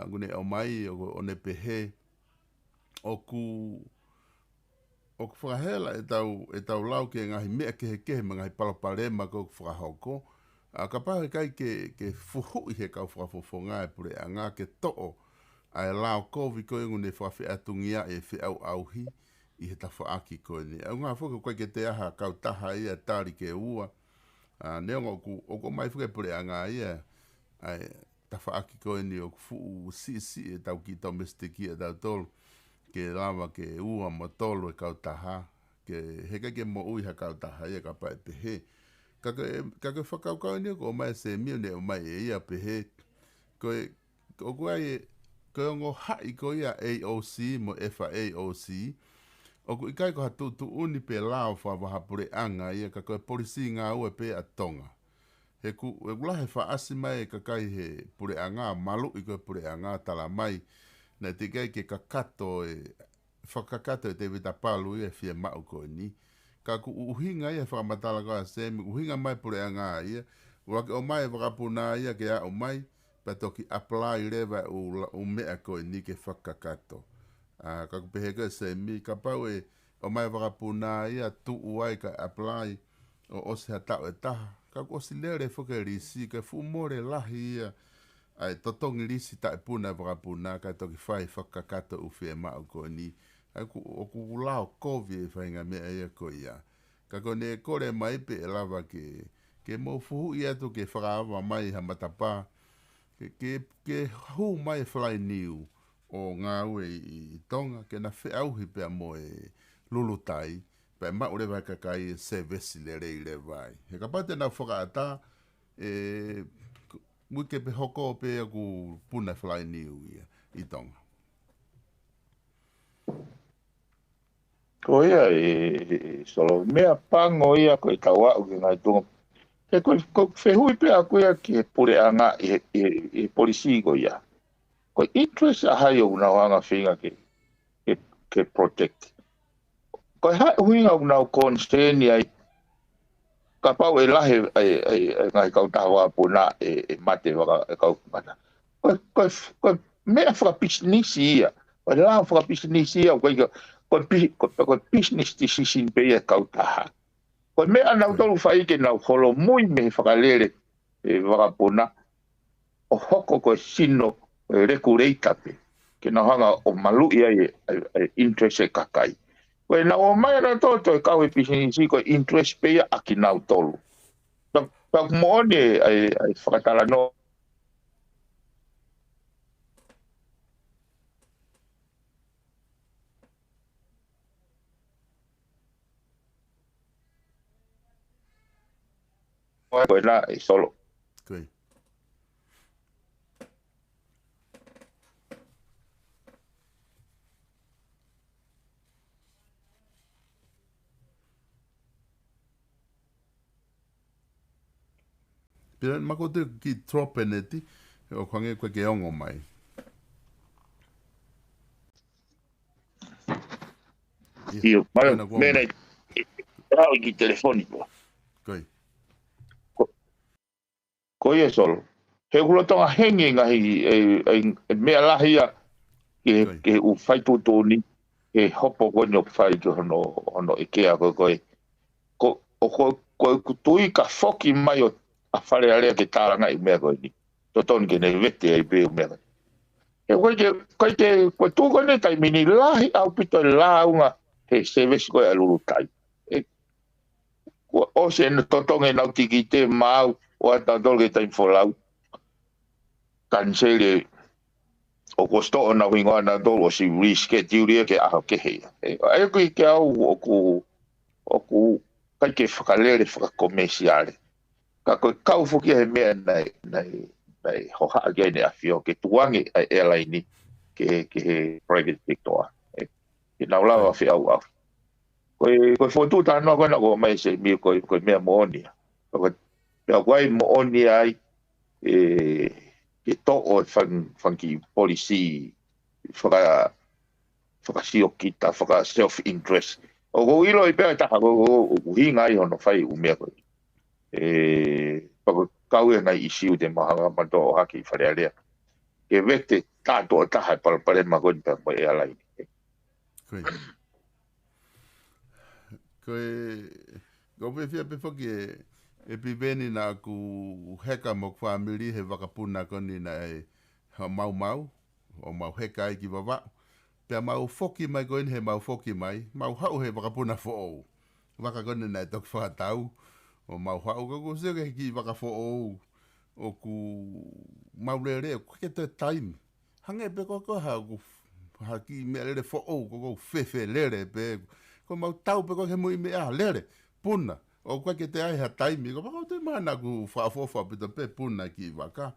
B: gune o mai o ne pehe o ku whakahela e tau lau ke ngahi mea kehe ngahi palopalema ko whakahoko ka pahe kai ke fuhui he kau whakafofonga e pure a ngā ke to'o ai lao kovi ko ngune whawhi atungia e whi au auhi i he tawhaaki koe ni. Au ngā whuka koe ke te aha kau taha ia tāri ke ua. Neonga o mai whuka pure a ngā ia ai tawhaaki koe ni o fuu si e tau ki domestiki e tau tolu ke lava ke ua mo tolu e kau taha ke heka ke mo ui ha kau taha ia ka pae pehe. Kake whakau kau ni o mai se mio ne o mai e ia pehe koe o koe e ko ngo hai ko ia AOC mo FAOC o ku ikai ko hatu uni pe lao fa wa pure anga ia ka ko polisi nga u pe atonga he ku la he fa asima ka kai he pure anga malu i ko pure anga tala mai na te kai ke kakato fakakato te vita palu e fie ma ko ni ka ku uhinga ia fa matala ko se uhinga mai pure anga ia wa o mai va puna ia ke o mai pa toki apply leva o mea koe ni ke whakakato. Ka kupeheka se mi ka pau e o mai wakapuna ia tu uai ka apply o se hatau e taha. Ka osi lere whuka risi ka fumore lahi ia ai totongi risi ta e puna wakapuna ka toki whai whakakato u whia mao koe ni. O ku lao kovi e whainga mea ia koe ia. Ka kone kore mai pe e lava ke mo fuhu ia tu ke whakaawa mai ha matapaa ke hu mai fly new o ngā ue i tonga ke na whiauhi pea moe lulutai pe ma ure vai kakai se vesi le rei le vai he ka pate na whakaata muke pe hoko pe ku puna fly new i tonga
C: ko ia solo mea pango ia ko i kawa u ngai tunga e ko whehui pe a koe ki pure anga i polisi ko ia. Ko interest a hai o nau anga whinga ke protect. Ko hai huinga o nau consteni ai ka pau e lahe ngai kau tawa puna e mate waka e kau mata. Ko mea whakapisnisi ia. Ko la whakapisnisi ia ko business decision pe ia kau taha. Ko me ana tolu fai ke na holo mui me whakalere e wakapuna o hoko ko sino rekureita pe ke na hanga o malu ia interest e kakai. Ko na o mai na toto e kau e pisinisi ko interest pe ia aki na tolu. Tak mo ne ai whakatala no koe na e solo.
B: Koe. Pira mako te ki tropeneti o kwange koe ke ongo mai.
C: Io, ma mene rao ki telefoniko.
B: Koe.
C: Ko ia solo. He hula tonga hengi ngahi mea lahia ke u whaitu tōni ke hopo koe no whai ki hono e kea koe koe. o ko kutui ka foki mai o a whare alea ke tāranga i mea koe ni. Totoni ke nei vete ai pēo mea koe. E koe tūko ne tai mini lahi au pito launga he service koe alulu tai. O se na totonge nau tiki te mau o ata dolge tai folau. Kansele o kosto o na wingoa na dolo si reschedule ke aho ke hea. E kui ke au o ku kai ke whakalere whakakomesiare. Ka koe kau fuki he mea nei hoha age ne awhio ke tuangi ai airline ke he private sector. Ke naulawa whi au au. Koe whotu tānoa koe na ko mai se mi koe mea moonia. Koe koe moonia ai ke to o whanki policy whakasio kita, whaka self-interest. O ko ilo i pēr taha ko hinga i hono whai umea koe. Kau e ngai isiu te mahanga mato o haki i whare alea. Ke vete tāto o taha palapare makoni pa mo e alai.
B: Koe whia pe whaki e piveni na ku heka mo family he wakapuna koni na e mau o mau heka i ki wawa. Pea mau foki mai koe he mau foki mai. Mau hau he wakapuna fo'ou. Waka koni na e tok whakatau. O mau hau kako sege ki waka fo'ou. O ku mau lere ke te time. Hange pe koko hau haki mea lere fo'ou. Koko fefe lere pe. Ko mau tau pe koko he mui mea lere. Puna. O koe ke te ai ha taimi. Ko waka te mana ku whaafofa pita pe puna ki waka.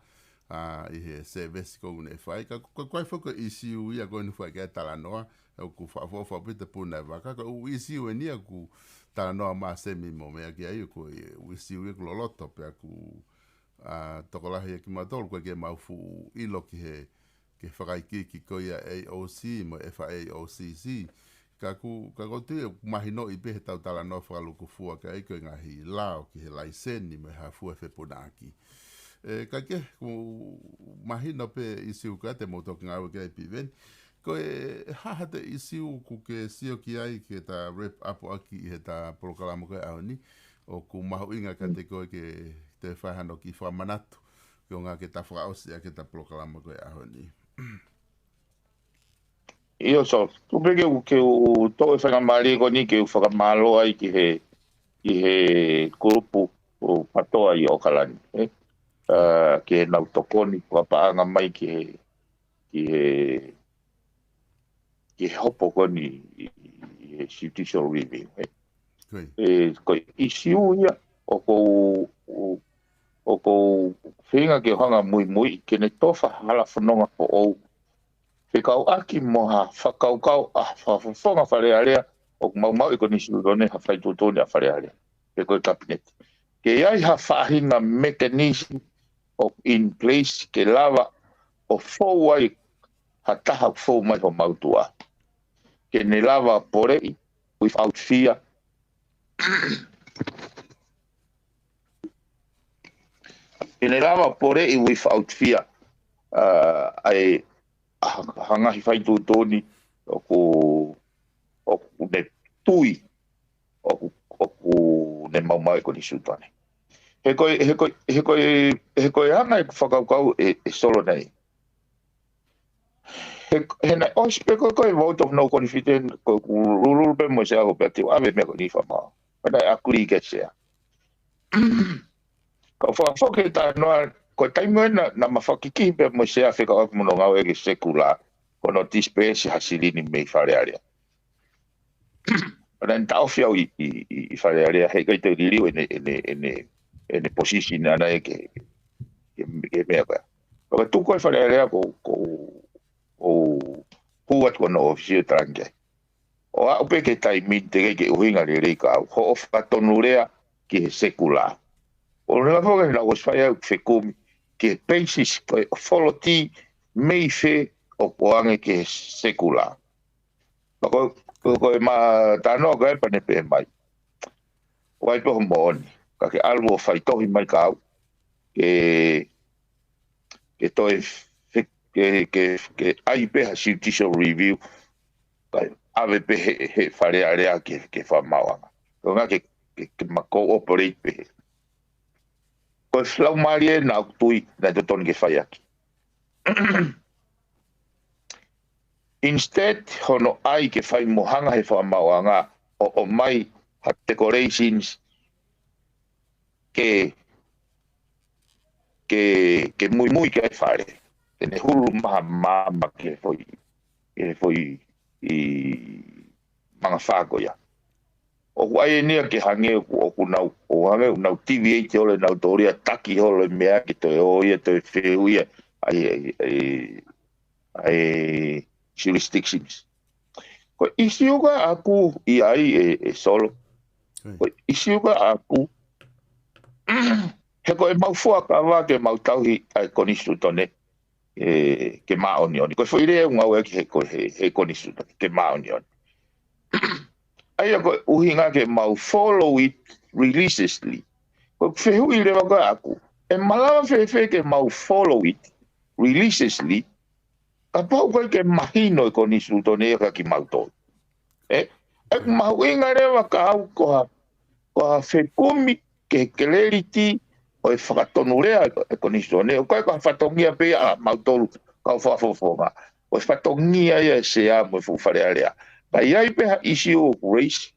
B: I he service ko une whai. Ko koe whako isiu ia koe nuwhai kia talanoa. O ku whaafofa pita puna waka. Ko isiu e nia ku talanoa maa semi mo mea ki ai. Ko isiu ia ku loloto pia ku tokolahi e ki matolu. Koe ke maufu ilo ki he ke whakaiki ki koe ia AOC mo FAOCC. Kako tu mahino i pe tau tala no whakaluku fua ka eko ngahi lao ki he laiseni me ha fua whepunaki. Ka ke mahino pe isiu ka te motoki ngau ke piveni. Ko haha te isiu ku ke sio ki ai ke ta rep apo aki he ta POLOKALAMA koe aoni. O ku mahu inga ka te koe ke te whahano ki whamanatu. Ko ngā ke ta whakaosi a ke ta POLOKALAMA koe aoni.
C: Io so, tu peke ke u to e whakamari ko ni ke u whakamalo ai ki he kurupu o patoa i o kalani. Ke he nau tokoni kua paanga mai ki he hopo koni i he judicial review. Ko isiu ia o ko whinga ke hanga mui ke ne tofa hala whanonga po ou. Kau aki mo ha whakaukau whawhonga wharearea o mau i koni siurone ha whaitutone a wharearea. Ke koe kabinet. Ke iai ha whahinga mechanism of in place ke lava o whauai ha taha whau mai ho mautua. Ke ne lava porei without fear. Ke ne lava porei without fear. Ai hangahi whaitu tōni o ku ne tui o ku ne maumai ko ni sutane. He koe hanga e whakaukau e solo nei. He nei ospe koe vote of no confidence ko rulul pe mo se ako pe tiu ave me ko ni whamao. Pai akuri ke sea. Ka whakafoke ta noa ko taimua na mawhakiki pe mo se a whika aku mono ngau ege sekula kono tispesi hasilini mei wharearea. Ren tau whiau i wharearea hei kai te ririu ene position ana e ke mea kai. Ka tuko e wharearea ko huat kono ofisio trange. O a upe ke taimin te ke uhinga le reika au. Ho of katonurea ki he sekula. O nela whoka na oswhai au whekumi ke pensis koe wholoti mei whe o koange ke sekula. Koe ma tānoa koe pane pe mai. Wai poho mooni. Ka ke alwo whaitohi mai ka au. Ke toi ke ai peha judicial review. Kai ave pe he wharea rea ke whamawanga. Ko ngā ke ke ma cooperate pe. Ko flau mari na tui na to ton ke fai aki. Instead hono ai ke fai mohanga he fa mawanga o mai ha decorations ke muy ke fare. Tene hulu mama ke foi i manga whako ia. O ai ni ke hange o kunau o hange nau TV te ole nau toria taki ole mea ki te o ia te wheu ia ai jurisdictions. Ko isiuga aku i ai solo. Ko isiuga aku he ko e mau fuaka wa ke mau tauhi ai konisu tone ke maoni oni. Ko foi re ngau e he konisu ke maoni oni. Ai ko uhinga ke mau follow it religiously. Ko fehu i le waka aku. E malawa fe ke mau follow it religiously. Ka pau koe ke mahino e konisu tone ka ki mau tō. E mau inga re waka au ko ha fe kumi ke clarity o e whakatonu rea e konisu tone. O koe ka whatongia pe a mau tōru ka whafofonga. O e whatongia ia se a mo e fufarea rea. Pai ai peha issue of race.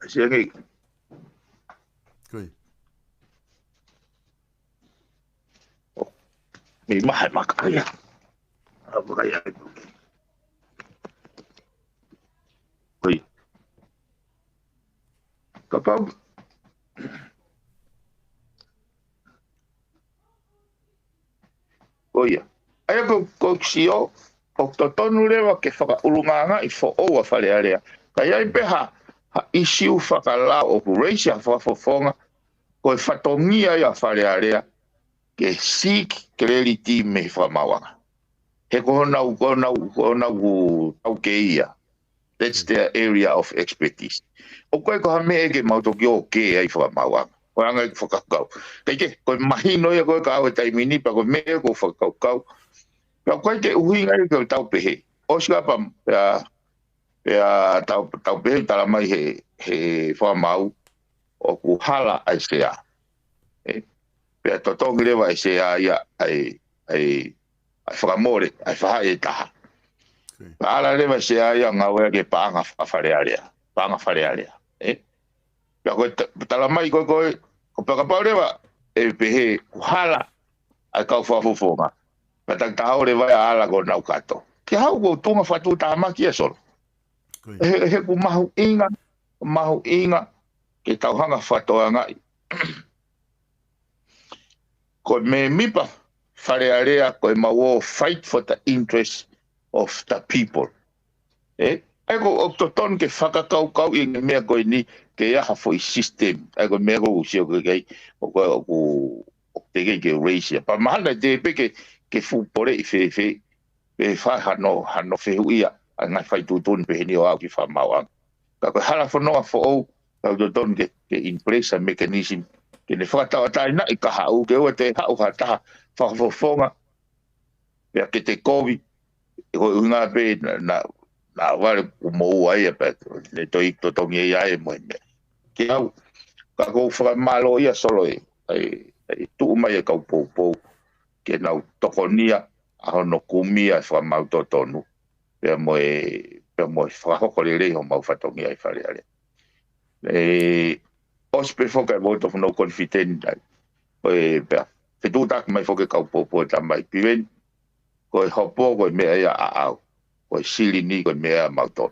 C: Sia kei.
B: Koi.
C: Me maha makaya. Makaya. Koi. Kapau. Koi. Ai ko sio o to tonu lewa ke whakaurunganga i fo oa whare area. Kai ai peha ha issue whakala operation whafofonga ko e whatongia i a whare area ke seek clarity me whamawanga. He ko nau tau ke ia. That's their area of expertise. O koe ko ha me eke mautoki o ke ai whamawanga. Ko anga i whakakau. Kei ko mahino ia koe ka awe taimini pa ko me ko whakakau. Ka koe ke uhinga i ko tau pehe. O sika pa tau pehe tala mai he whamau o ku hala ai sea. Pea totongi lewa ai sea ia ai whakamore, ai whahae taha. Ala lewa sea ia ngawe ke paanga wharearea. Paanga wharearea. Pea koe tala mai koe ko pakapau lewa e pehe ku hala ai kau whafufonga. Pea tau lewa ala ko nau kato. Ke hau ko tunga whatu tāmaki e solo. He ku mahu inga ke tauhanga whatoa ngai. Ko me mipa wharearea ko e mawo fight for the interests of the people. Ego o toton ke whakakau i mea koe ni ke aha foi system. Ego mea ko usio kei o te kei ke racia. Pa mahana te pe ke fupore i fe whai hano whehu ia a ngai whai tūtun pe heni o au ki whamauang. Ka koe hala whanoa fo au toton ke in place a mechanism ke ne whakatawa taina i ka hau ke ua te hau hataha whakafofonga pia ke te kovi ko unga pe na wale mo ai pe le toi to tongi ai mo ke au ka ko whakamalo ia solo ai tu mai ka po ke na tokonia a no kumia whamau tonu pia mo whakakore ho mau whatongi ai whare ale ospe foka vote of no confident pea tu tak mai foka ka po tamai piven ko hopo ko me ia au ko sili ni ko me mauton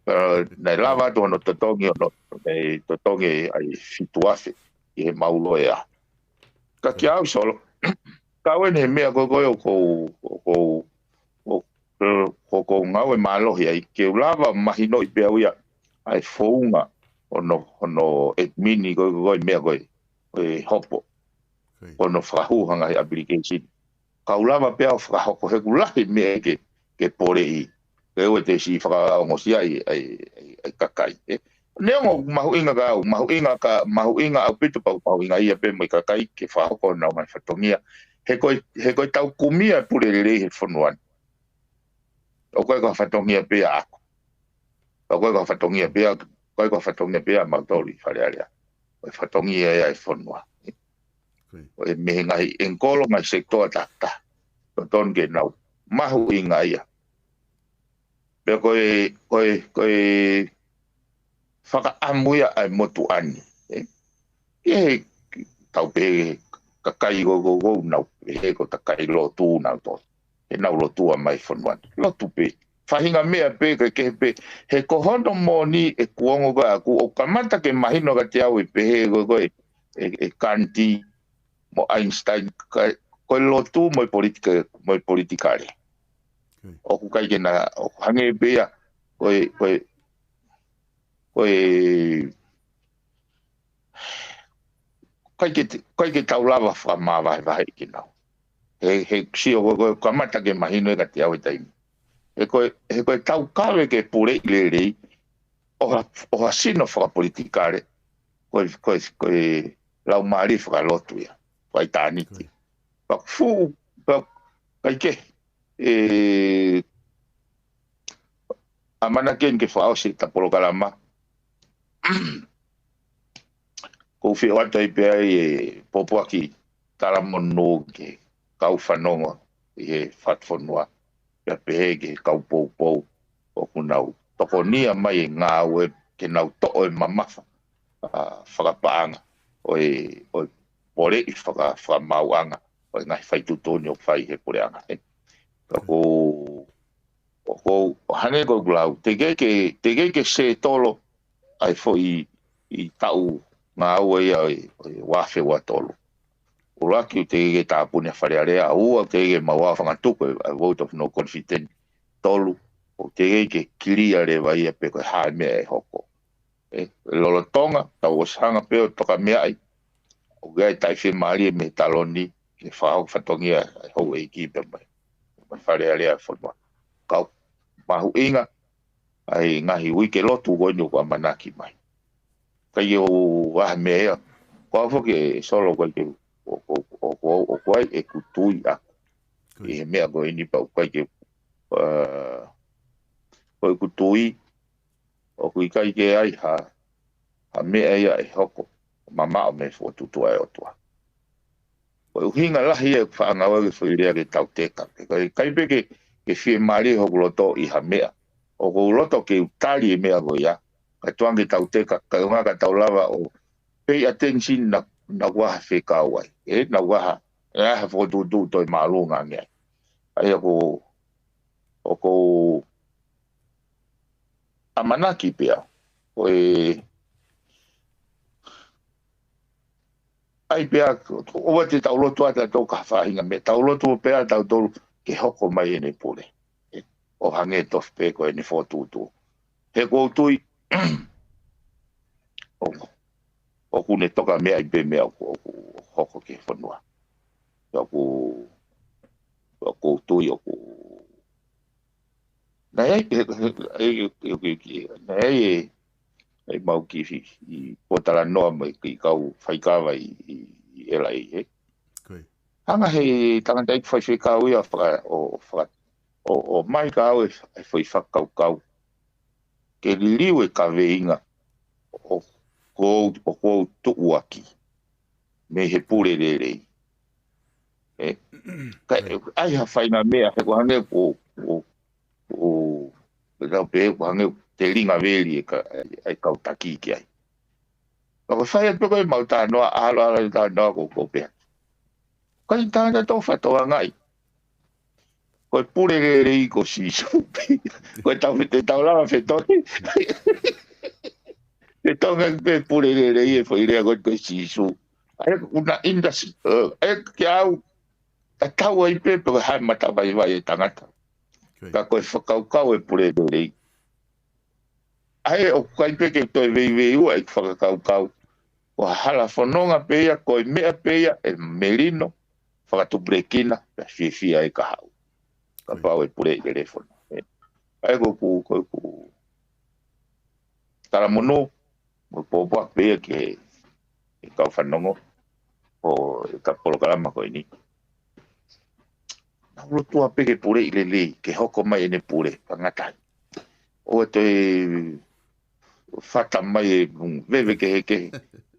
C: na lava to no totongi no totongi ai fituafe e maulo ia ka kia solo ka wene me ko ngau e malo ia ke lava mahino i pe ia ai founga ono admini ko me hopo ono frahu hanga application kaulama pe frahu ko hekulahi me ke pore i ke o te si fra ngosia ai kakai neo mahu inga au pitu pa mahu inga ia pe mai kakai ke frahu ko na mai fatongia he ko tau kumia pure le he fonuan o ko fatongia pe ako koe ka whatongia pia, koe ka whatongia pia mautoli whare alea. Koe whatongia ea e whanua. Koe mehe ngahi engkolo ngai sektoa tata. Koe ton ke nau. Mahu i ngai ia. Pea koe whakaamuia ai motu ani. He tau pe kakai go nau. He ko takai lo tu nau to. He nau lo tua mai whanua. Lo tu pe. Whahinga mea pe ke pe. He kohono mo ni e kuongo ka aku. O kamata ke mahino ka te au e pe he koe e kanti mo Einstein. Koe lo tu mo politikare. O ku kai ke na o hange pea. Koe kai ke tau lava wha mawai ki nau. He sio koe kamata ke mahino e ka te au e taimi. He koe tau kawe ke pure i le rei, o ha sino whakapolitikare, koe lau maari whakalotu ia, whai tāniti. Pak fu, kai ke, amana ken ke whao si ta POLOKALAMA, kou whio ata i pia i popoaki taramonu ke kau whanonga i he FATUFONUA. Pea pehe ke kau pou o kunau toko nia mai e ngā ue ke nau to'o e mamafa whakapaanga o e pore i whakamauanga o e ngai whaitutoni o whai he poreanga. O hane ko glau te ke se tolo ai fo i tau ngā ue ia o e wafe wa tolo. Uraki te ge tāpune wharearea ua te ge maua whangatuko a vote of no confidence tolu o te ge kiria re vai e pe koe hae mea e hoko. Lolotonga tau o sanga peo toka mea ai o gai tai whi maari e me taloni ke whao whatongia hou e kipe mai wharearea whanua. Kau mahu inga ai ngahi wike lotu goinu kwa manaki mai. Kai o waha mea kwa whoke solo kwa ke o koe e kutui aku. E mea koe ni pau koe ke koe kutui o kui kai ke ai ha mea ia e hoko. Mama o me fo tutua e otua. Koe uhinga lahi e whaangawa ke whuirea ke tau teka. Koe kai pe ke whie maari hoku loto i ha mea. O kou loto ke utari e mea koe ia. Kai tuangi tau teka. Kai unga ka tau lava o pay attention na waha whekawai. Na waha, e aha whotutu toi maalunga ngea. Ai o ko amanaki pia. Ai pia, owa te taulotu ata tau ka whahinga me. Taulotu pia tau tolu ke hoko mai ene pule. O hange tof pe ko ene whotutu. He koutui, o kune toka mea i pe mea o hoko ke whanua. O tui o na ai mau ki i potala noa mai ki kau whaikawa i elai he. Hanga he tangantai whaikau ia o mai ka au e whai whakau. Ke liu e ka veinga o kou tuuaki me he pure rerei. Ai ha whainga mea he ko hange o pe ko hange te ringa veli ai kau taki ki ai. Ko whai atu koe mauta noa ala ta noa ko pea. Kai tāna tō whatoa ngai. Koe pure rerei ko sisu. Koe tau lama whetoni. Te tonga pe pure rerei e whairea koe sisu. Ai una industry. Ai ke au ta tau ai pe pe hai mata vai e tangata. Ka koe whakaukau e pure rerei. Ai o kai pe ke toi vei ua i whakaukau. O hala whanonga peia, koe mea peia e merino. Whakatuprekina, pe whiwhia e ka hau. Ka pau e pure i telefona. Ai ko taramono, mo popoa peia ke kau whanongo. O ka POLOKALAMA koe ni. Naulo tua peke pure i lelei, ke hoko mai ene pure, pangatai. O te fata mai veve ke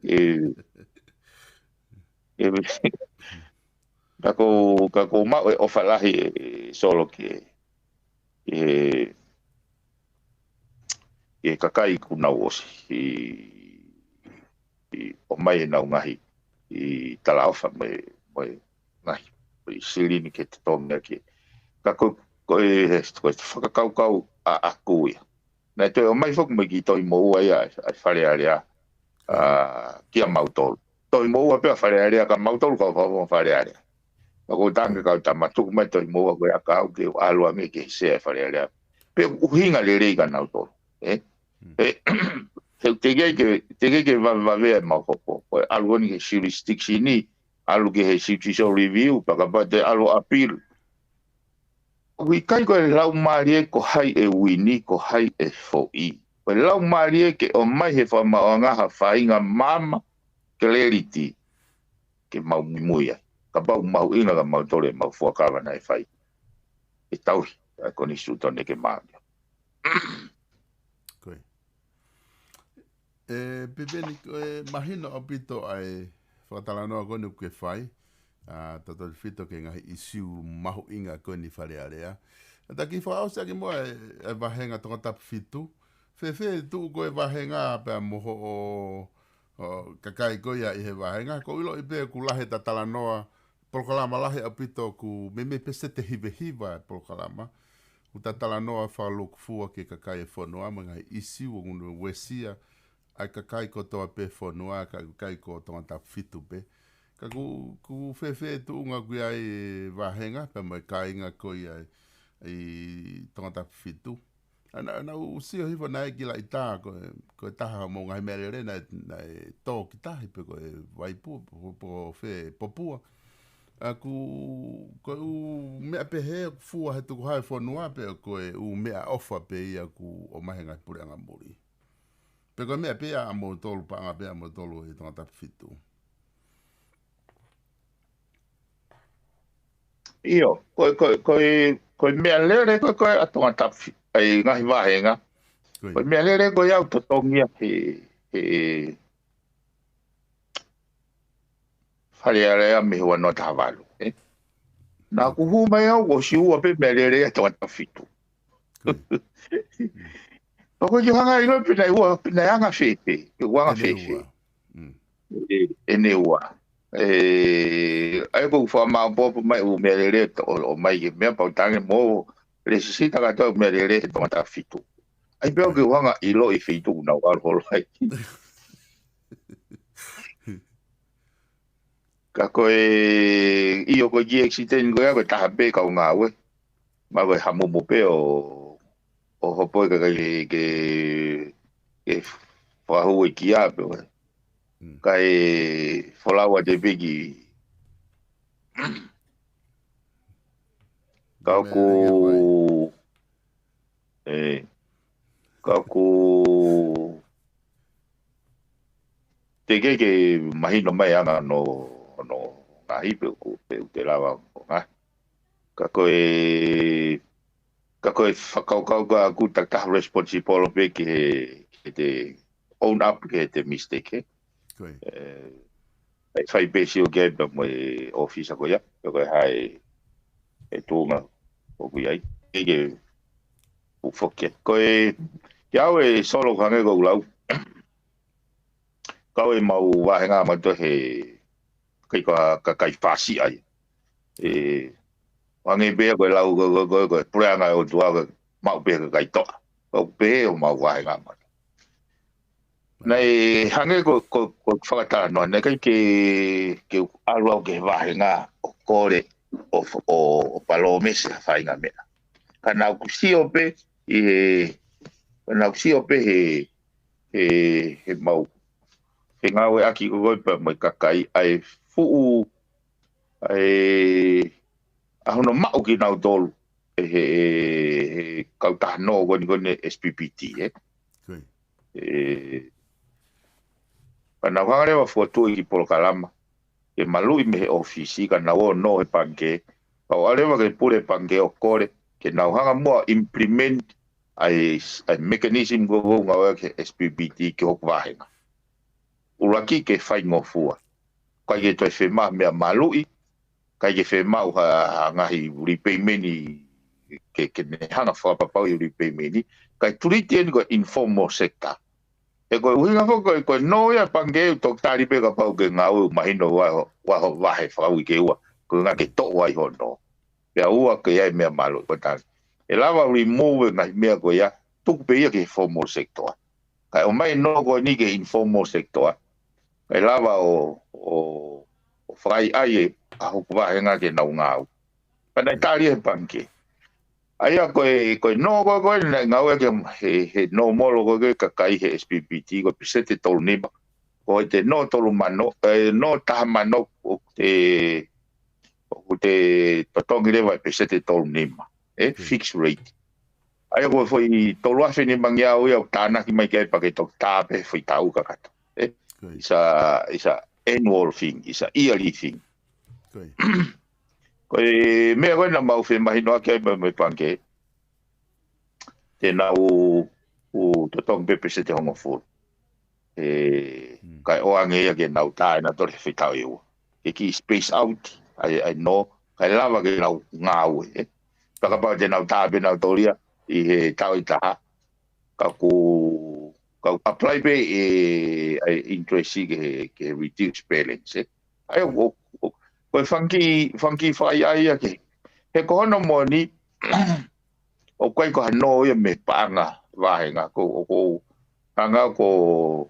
C: e kako ma o falahi solo ke e kakai kuna osi o mai na ngahi I talaofa mai ngahi I silini ke te tonga ke kako ko whakakaukau a akuia na te o mai fok mai ki toi mo ua ia ai whare area kia mautolu toi mo ua pia whare area ka mautolu ka whare area ako tanga ka tamatuku mai toi mo ua koe a kau ke alua me ke se ai whare area pe uhinga le rei ka nautolu te ke va vea ma ko algo ni jurisdiction ni algo que he judicial review para te algo appeal wi kai ko lau marie ko hai e wini ko hai e foi ko lau marie ke o mai he fa ma nga ha fainga mama clarity ke mau muia ka ba mau ina ka mau tole mau fo ka na fai e tau ko ni su tone ke ma
B: Piveni, mahina o pito ai whatalanoa kone ke whai, tato whito ke ngahi isiu mahu inga kone whare area. Ta ki whaau sa ki moa e wahenga tonga tapu whitu, whewhe tu koe wahenga pia moho o kakai koia I he wahenga, ko ilo I pia ku lahe ta talanoa, POLOKALAMA lahe o pito ku meme pese te hive hiva POLOKALAMA, ku ta talanoa whaluk fua ke kakai e whanua, ngahi isiu o ngunu wesia, ai kakai ko toa pe whanua, kakai ko tonga ta whitu pe. Ka ku whewhe tu unga kui ai wahenga, pe mai kainga koi ai tonga ta whitu. Ana usio hiwa nai gila I tā, ko taha mo ngai merere na tō ki tahi pe ko waipua, po whe popua. Ko mea pe he fua he tuku hai whanua pe ko mea ofa pe ia ku o mahenga pure anga muri. Pero me pea a mo tolu pa nga pea mo tolu I tonga tapu whitu.
C: Io, koe mea lere koe a tonga tapu ai ngahi wahenga. Koe mea lere koe au totongia he whare area me hua no tawalu. Nā ku hu mai au o si ua pe mea lere a tonga tapu whitu. Pako ki hanga ilo pina ua, pina anga whepe, ki wanga whepe. Ne ua. Ai ko wha maa popo mai u mea rere o mai ki mea pautange mo le sisita ka tau mea rere he tonga ta whitu. Ai peo ki hanga ilo I whitu na waro holai. Ka koe iyo ko GX10 koe koe taha pe kau ngā ue. Ma koe hamu mo pe o hopo ke whahu ki a pe koe. Kai whalawa te piki. Kako te ke mahino mai anga no ngahi pe te lawa nga. Kako whakaukau ka ku takta responsible pe ke te own up ke te mistake. Fai besi o game pa mo office ko ya ko hai e tunga o ku ai ke u fokke ko ya we solo kange go lau ka we mau wahenga ma to he kai fasi ai wange be ko lau go pranga o tua mau be kai to o be o mau wahenga ma nei hange ko whakatara noa, nei kai ke aluau ke wahenga o kore o palomese whainga mea. Ka nau kusio pe he mau. He ngawe aki ugoi pa mai kakai ai fuu ai ahono mau ki nau tolu he kautaha no goni SPPT Kana whangare wa fuatu I POLOKALAMA. E malui me he ofisi ka na o no he pange. Pau arewa ke pure pange o kore. Ke na hanga mua implement ai mechanism go ngā ke SPBT ke hok wahenga. Uraki ke whai ngofua. Kai ke toi whema mea malui, kai ke whema ngahi repayment ke hanga whapapau i repayment, kai turiti ko informal sector. E koe uhinga whako e koe noia pangeu tok tari peka pau ke ngau mahino waho wahe whau i ke ua. Koe ngā ke to wai hono. Pea ua ke ai mea malo ko tari. E lava remove ngai mea koe ia, tuku pe ia ke formal sector. Kai o mai no koe ni ke informal sector. Kai lava o whai ai e a hoku wahe ngā ke nau ngau. Panai tari e panke. Aia koe no koe ngau e he no molo koe kakai he SPPT koe pisete tolu nima. Koe te no tolu mano, no taha mano o te totongi rewa e pisete tolu nima. Fixed rate. Aia koe foi tolu afe ni mangia ui au tāna ki mai kai pake tok tāpe foi tau kakato. Isa annual thing, isa yearly thing. Koe mea koe na mau whi mahino ake ai mai panke. Tēnā u totong pepe se te hongo furu. Kai oange ia ke nau tāe na tore whi tau iua. Ke ki space out, ai no, kai lava ke nau ngāu e. Pakapau te nau tāpe nau toria i he tau i taha. Kau apply pe e interest ke reduce balance. Ai o koe funky whai ai ake. He kohono mo ni, o koe ko hano ia me paanga wahenga ko hanga ko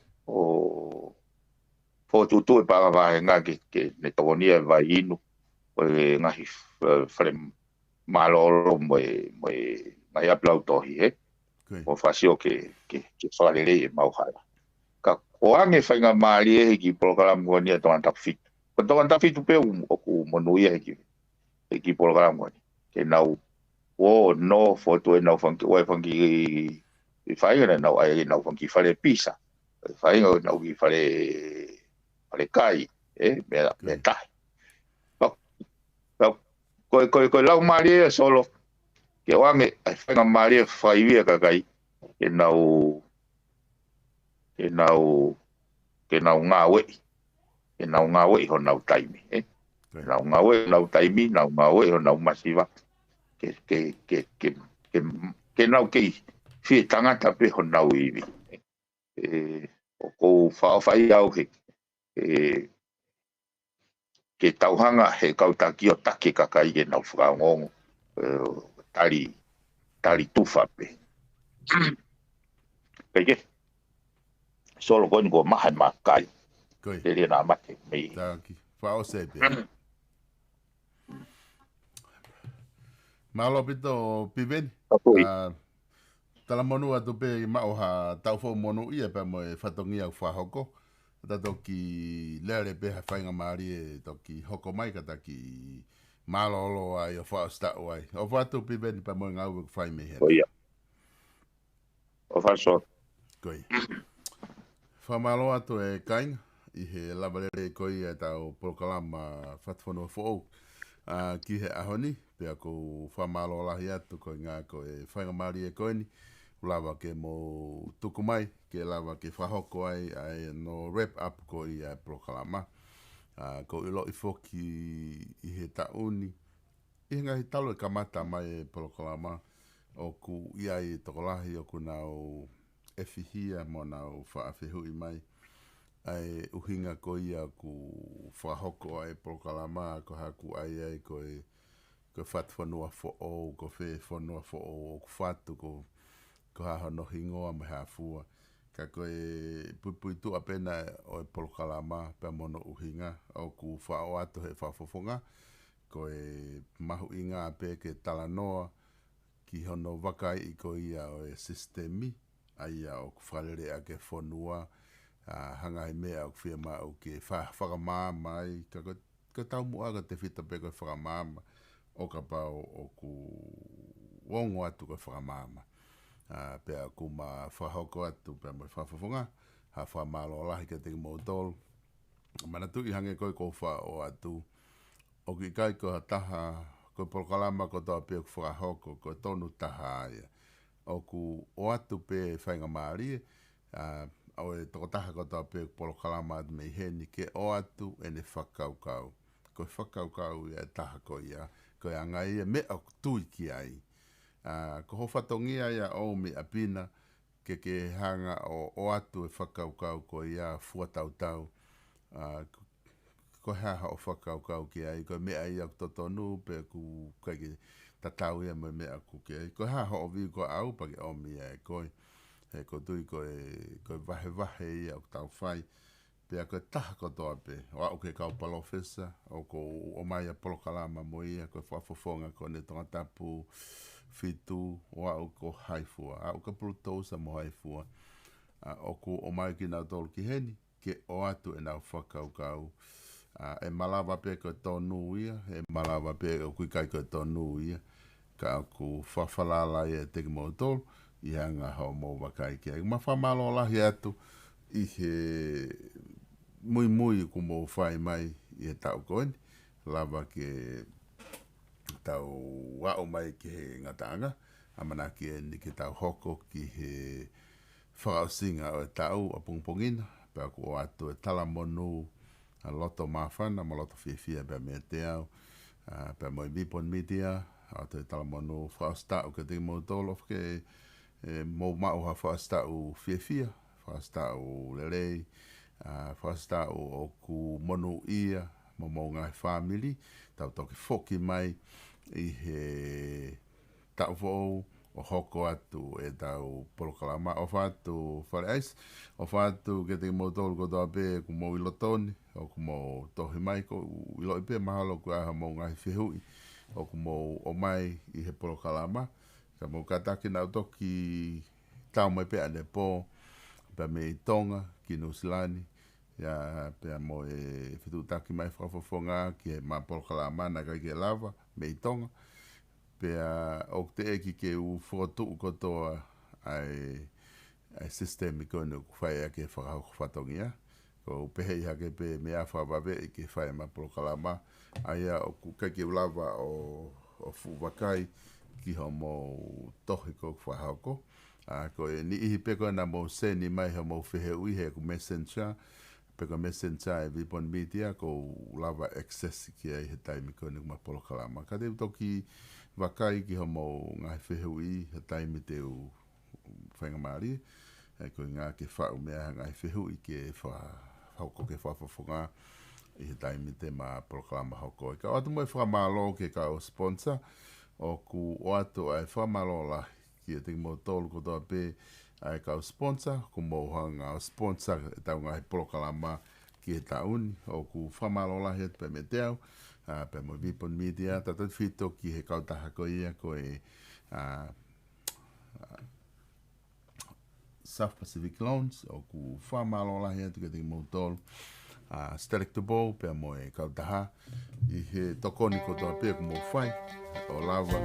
C: fotutu e paanga wahenga ke ne tokonia vai inu o ngahi frem malolo mai aplau tohi he o fasio ke whalere e mauhala ka oange whainga maari e ki polokalama ngoni a tongan tafitu ko tongan tafitu pe o ku monuia he ki polokalama ngoni ke nau o no foto e nau funky o funky i whainga nau ai nau funky whare pisa whainga nau ki whare kai me tahi koe lau maari e solo ke oange ai whainga maari e whaiwia kakai ke nau ngā wei ho nau taimi nau ngā wei nau taimi nau ngā wei ho nau masiva ke nau kei whie tangata pe ho nau iwi o kou whai au ke tauhanga he kautaki o take kakai ke nau whakangongo tari tufa pe kei solo koe ko maha makai te rea nā mate mei
B: taki whao sepe malo pito piveni tala monu atu pe i mao ha tau fo monu ia pe mo e whatongi au whahoko tato ki lere pe ha whainga maari e toki hoko mai kata ki malolo ai o whao stau ai o whatu piveni pe mo ngau whai me hena
C: o whaso
B: koi whamalo atu e kainga i he lavalere koi e tau POLOKALAMA FATUFONUA fo'ou ki he ahoni pea ko whamalo lahi atu koi ngā ko e whainga maari e koini lava ke mo tuku mai ke lava ke whahoko ai no wrap up ko i a POLOKALAMA ko ilo i foki i he tauni i ngahi talo e kamata mai e POLOKALAMA o ku ia i tokolahi o ku nau e whihia mo nau whaawhihui mai ai uhinga ko ia ku whahoko ai POLOKALAMA ko haku ai ko e whatufonua fo'ou ko whenua fo'ou o ku whatu ko haho no hingoa me hafua ka ko e pupui tu apena o e POLOKALAMA pe mono uhinga o ku whao atu he whafofonga ko e mahu inga pe ke talanoa ki hono wakai i ko ia o e sistemi ai o ku whalere a ke whanua hangai mea o whiama o ke whakamama ai ka tau mua ka te whita pe ko whakamama o ka pau o ku wongo atu ka whakamama pea ku ma whahoko atu pea mo whafafunga ha whamalo lahi ka te mo tolu mana tu i hange koi ko wha o atu o ki kai ko taha ko POLOKALAMA ko toa pia ku whahoko ko tonu taha aia o ku o atu pe whainga maari au e tokotaha katoa pe Polokalama atu mei heni ke o atu e ne whakaukau. Ko whakaukau ia e taha ko ia, ko ia ngai ia mea tui ki ai. Ko ho whatongia ia o me apina ke hanga o atu e whakaukau ko ia fuatautau. Ko haha o whakaukau ki ai, ko mea ia totonu pe ku kaiki tatau ia mea ku ki ai. Ko haha o vi ko au pa ke o mea e koi. He ko tui ko vahe ia o tau whai. Pea ko taha kotoa pe. O au ke kau palofesa, o ko o mai a Polokalama mo ia, ko whafofonga ko ne tonga tapu fitu, o au ko haifua. Au ka pulutousa mo haifua. O ko o mai ki nau tolu ki heni, ke o atu e nau whakaukau. E malawa pe ko tonu ia, e malawa pe o kui kai ko tonu ia. Ka ku whawhalala ia teki mo tolu, i hanga hao mō wakai kia. Ma whamalo lahi atu, i he mui ku mō whai mai i he tau koeni. Lava ke tau wao mai ki he ngatanga. Amana ki e ni ki tau hoko ki he whakausinga o e tau a pungpungina. Pea ku o atu e tala monu a loto mawhana, ma loto whiawhia pea mea te au. Pea mo i Bipon Media, a te tala monu whaustau ke te mo tolo ke mo mau ha whaustau whiawhia, whaustau lelei, whaustau o ku monu ia, mo ngai family, tau toki whoki mai i he tau whou, o hoko atu e tau Polokalama, o whatu whare ais, o whatu ke te mo tolu ko toa pe ku mo ilotoni, o ku mo tohi mai ko ilo i pe mahalo ku aha mo ngai whihui, o ku mo o mai i he Polokalama, ka mo kataki nau toki tau mai pe ane po, pe me i Tonga, ki Nusilani, ya pe mo e whitu taki mai whafofonga ki he ma Polokalama na kai ke lava, me i Tonga, pea o te eki ke u whotu kotoa ai system i kone ku whai ake whakahau whatongia. Ko pehei hake pe mea whawawe i ke whai ma Polokalama. Aia o ku kake ulava o fuwakai ki ho mo tohi ko whahau ko. Ko e ni ihi peko na mo seni mai ho mo whihe ui he ku messenger. Peko messenger e Bipon Media ko ulava access ki ai he taimi kone ma Polokalama. Ka te utoki wakai ki ho mo ngai whihui he taimi te u whainga maari. Ko ngā ke whau mea ngai whihui ke whauko ke whawhawhunga i he taimi te ma Polokalama hoko. Ka atu mai whamalo ke ka o sponsor o ku o atu ai whamalo la ki e te mo tolu ko toa pe ai ka o sponsor ku mo hanga o sponsor e tau ngai Polokalama ki e tauni o ku whamalo la he pe me teau. Pe mo Bipon Media, tatat whito ki he kautaha ko ia ko e South Pacific Loans, o ku whamalo la hea tuke te mo tolu, Static to Bow, pe mo e kautaha, i he tokoni ko toa pe ku mo whai, o lava,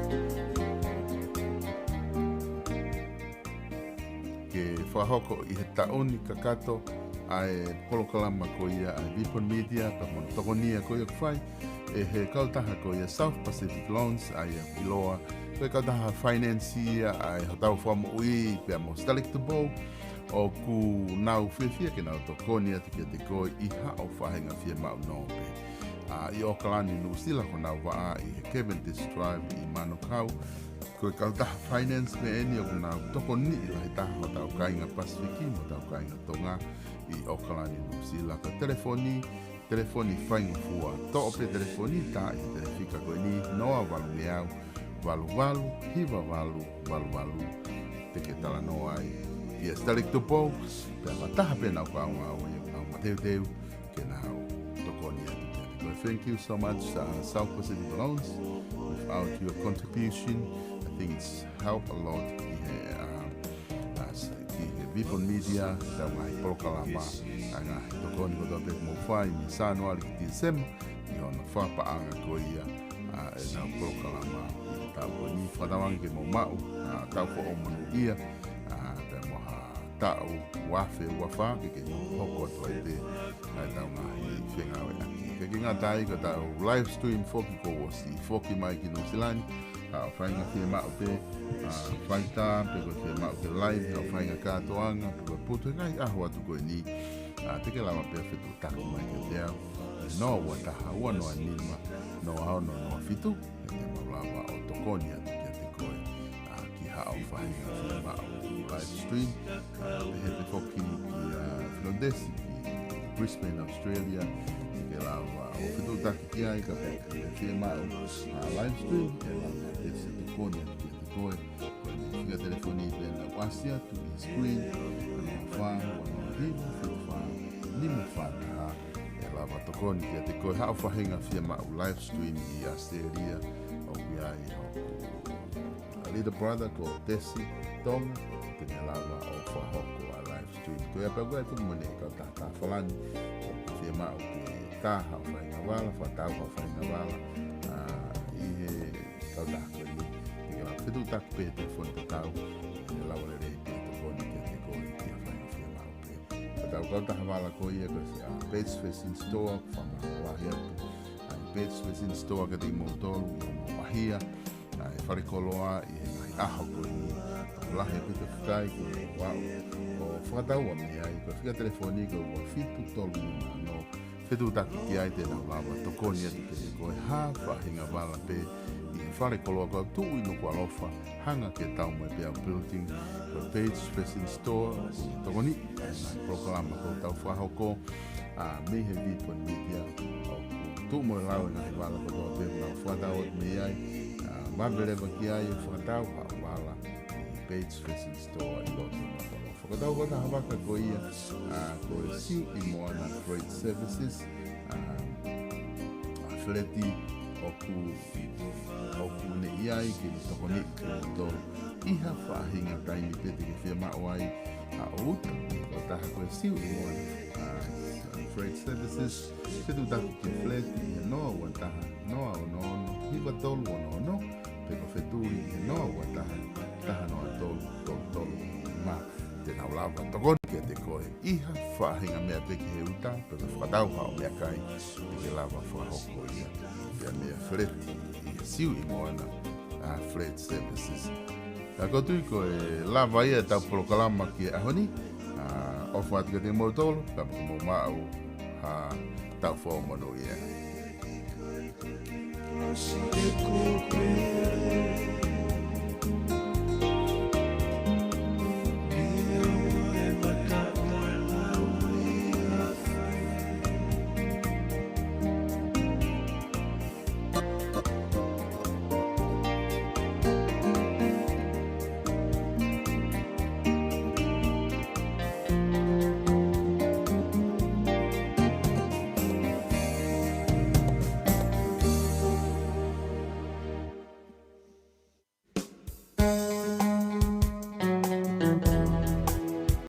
B: ke whahoko i he taoni kakato, ai Polokalama ko ia, ai Bipon Media, pe mo tokonia ko ia ku whai, e he kautaha ko ia South Pacific Loans, ai a Piloa, ko e kautaha financia, ai hotau whamu ui, pe mo Static to Bow, o ku nau whiawhia ke nau tokoni atu ki te koe i hao whahenga whia mau nope. I Okalani Nusila ko nau waa i he Cavendish Drive i Manukau, ko e kautaha finance me eni o ku nau tokoni i lahi taha o tau kainga Pasifiki, mo tau kainga Tonga i Okalani Nusila. Ko telefoni whainga fua, to pe telefoni ta i telefika ko ni noa walu meau, walu, hiva walu, te ke tala noa i i Static to Bow, pe mataha pe nau ka au mateu ke nau tokoni atu. But thank you so much, South Pacific Loans. Without your contribution, I think it's helped a lot. Bipon Media, tau ngai Polokalama, anga tokoni ko tau pek mo whai, mi sāno ali ki TT7, i hona whapaanga ko ia, e nau Polokalama, i tau ko ni whatawangi ke mo mau, tau ko o manu ia, pe moha tau wafe wafa, ke hoko atu ai te, tau ngai whengawe aki. Ke ngā tai ko tau live stream foki ko wasi, foki mai ki Nusilani, whainga whia mao pe whaita, pe koe whia mao pe live, whainga kātoanga, pe koe putu ngai aho atu koe ni, te ke lawa pia whetu taku mai ke teo, no ua taha ua noa nima, no ao no noa fitu, e te maulawa o tokoni atu kia te koe, ki hao whainga whia mao live stream, pe he te whoki ki Flondesi, ki Brisbane, Australia, ke lawa o whitu taki ki ai ka pe whia mao live stream, e lawa pe se tokoni atu kia te koe, Figa telefoni pena wasia tu screen no fa no vivo fa ni mo fa e lava tokoni ke te koe hao whahinga whia mao live stream i Australia o wiai a little brother called Tessie Tonga te ne lava o whahoko a live stream koe a pagua tu mone ka ta whalani whia mao ke ka hao whahinga wala whatau hao whahinga wala i he kautā koe ni Fitu tak pe telefon te tau e lawa le rei pe tokoni ke te koe ki a whainga whia mao pe. Tau kau taha wala ko ia koe se a Paige Fashion Tel whama wahi atu. Paige Fashion Tel ka te imoutolu i o wahia. E wharekoloa i he ngahi aho koe ni. Tau lahe pita whikai ko wau. O whakatau a mea i koe whika telefoni ko ua fitu tolu ni no fitu taki ki ai tēnā lawa tokoni atu ke te koe ha whahinga wala pe. Whare koloa kua tu ino kua lofa hanga ke tau mai pia building ko Paige Fashion Store tokoni POLOKALAMA ko tau whahoko me he vipo media tu mo lau na wala ko toa pia na whatau at me ai mabereva ki ai whatau wala Paige Fashion Store i loto na walofa ko tau kota hawaka ko ia ko siu i moana Freight Services Fleti oku ne iai ke ni tokoni ke to iha whahinga taini pete ke whia mao ai a outa o taha koe siu i moana Freight Services petu taku ke fleti i noa ua taha noa o nono hiwa tolu o nono pe ko wheturi i noa ua taha noa tolu ma te nau lava tokoni ke te koe iha whahinga mea peke he uta pe ko whakatau hao mea kai ke lava whahoko ia ia mea fleti i siu i moana Freight Services. Ka kotui ko e lava ia tau POLOKALAMA ki e ahoni o whati ka te mautolo ka mo mau tau whaomono ia.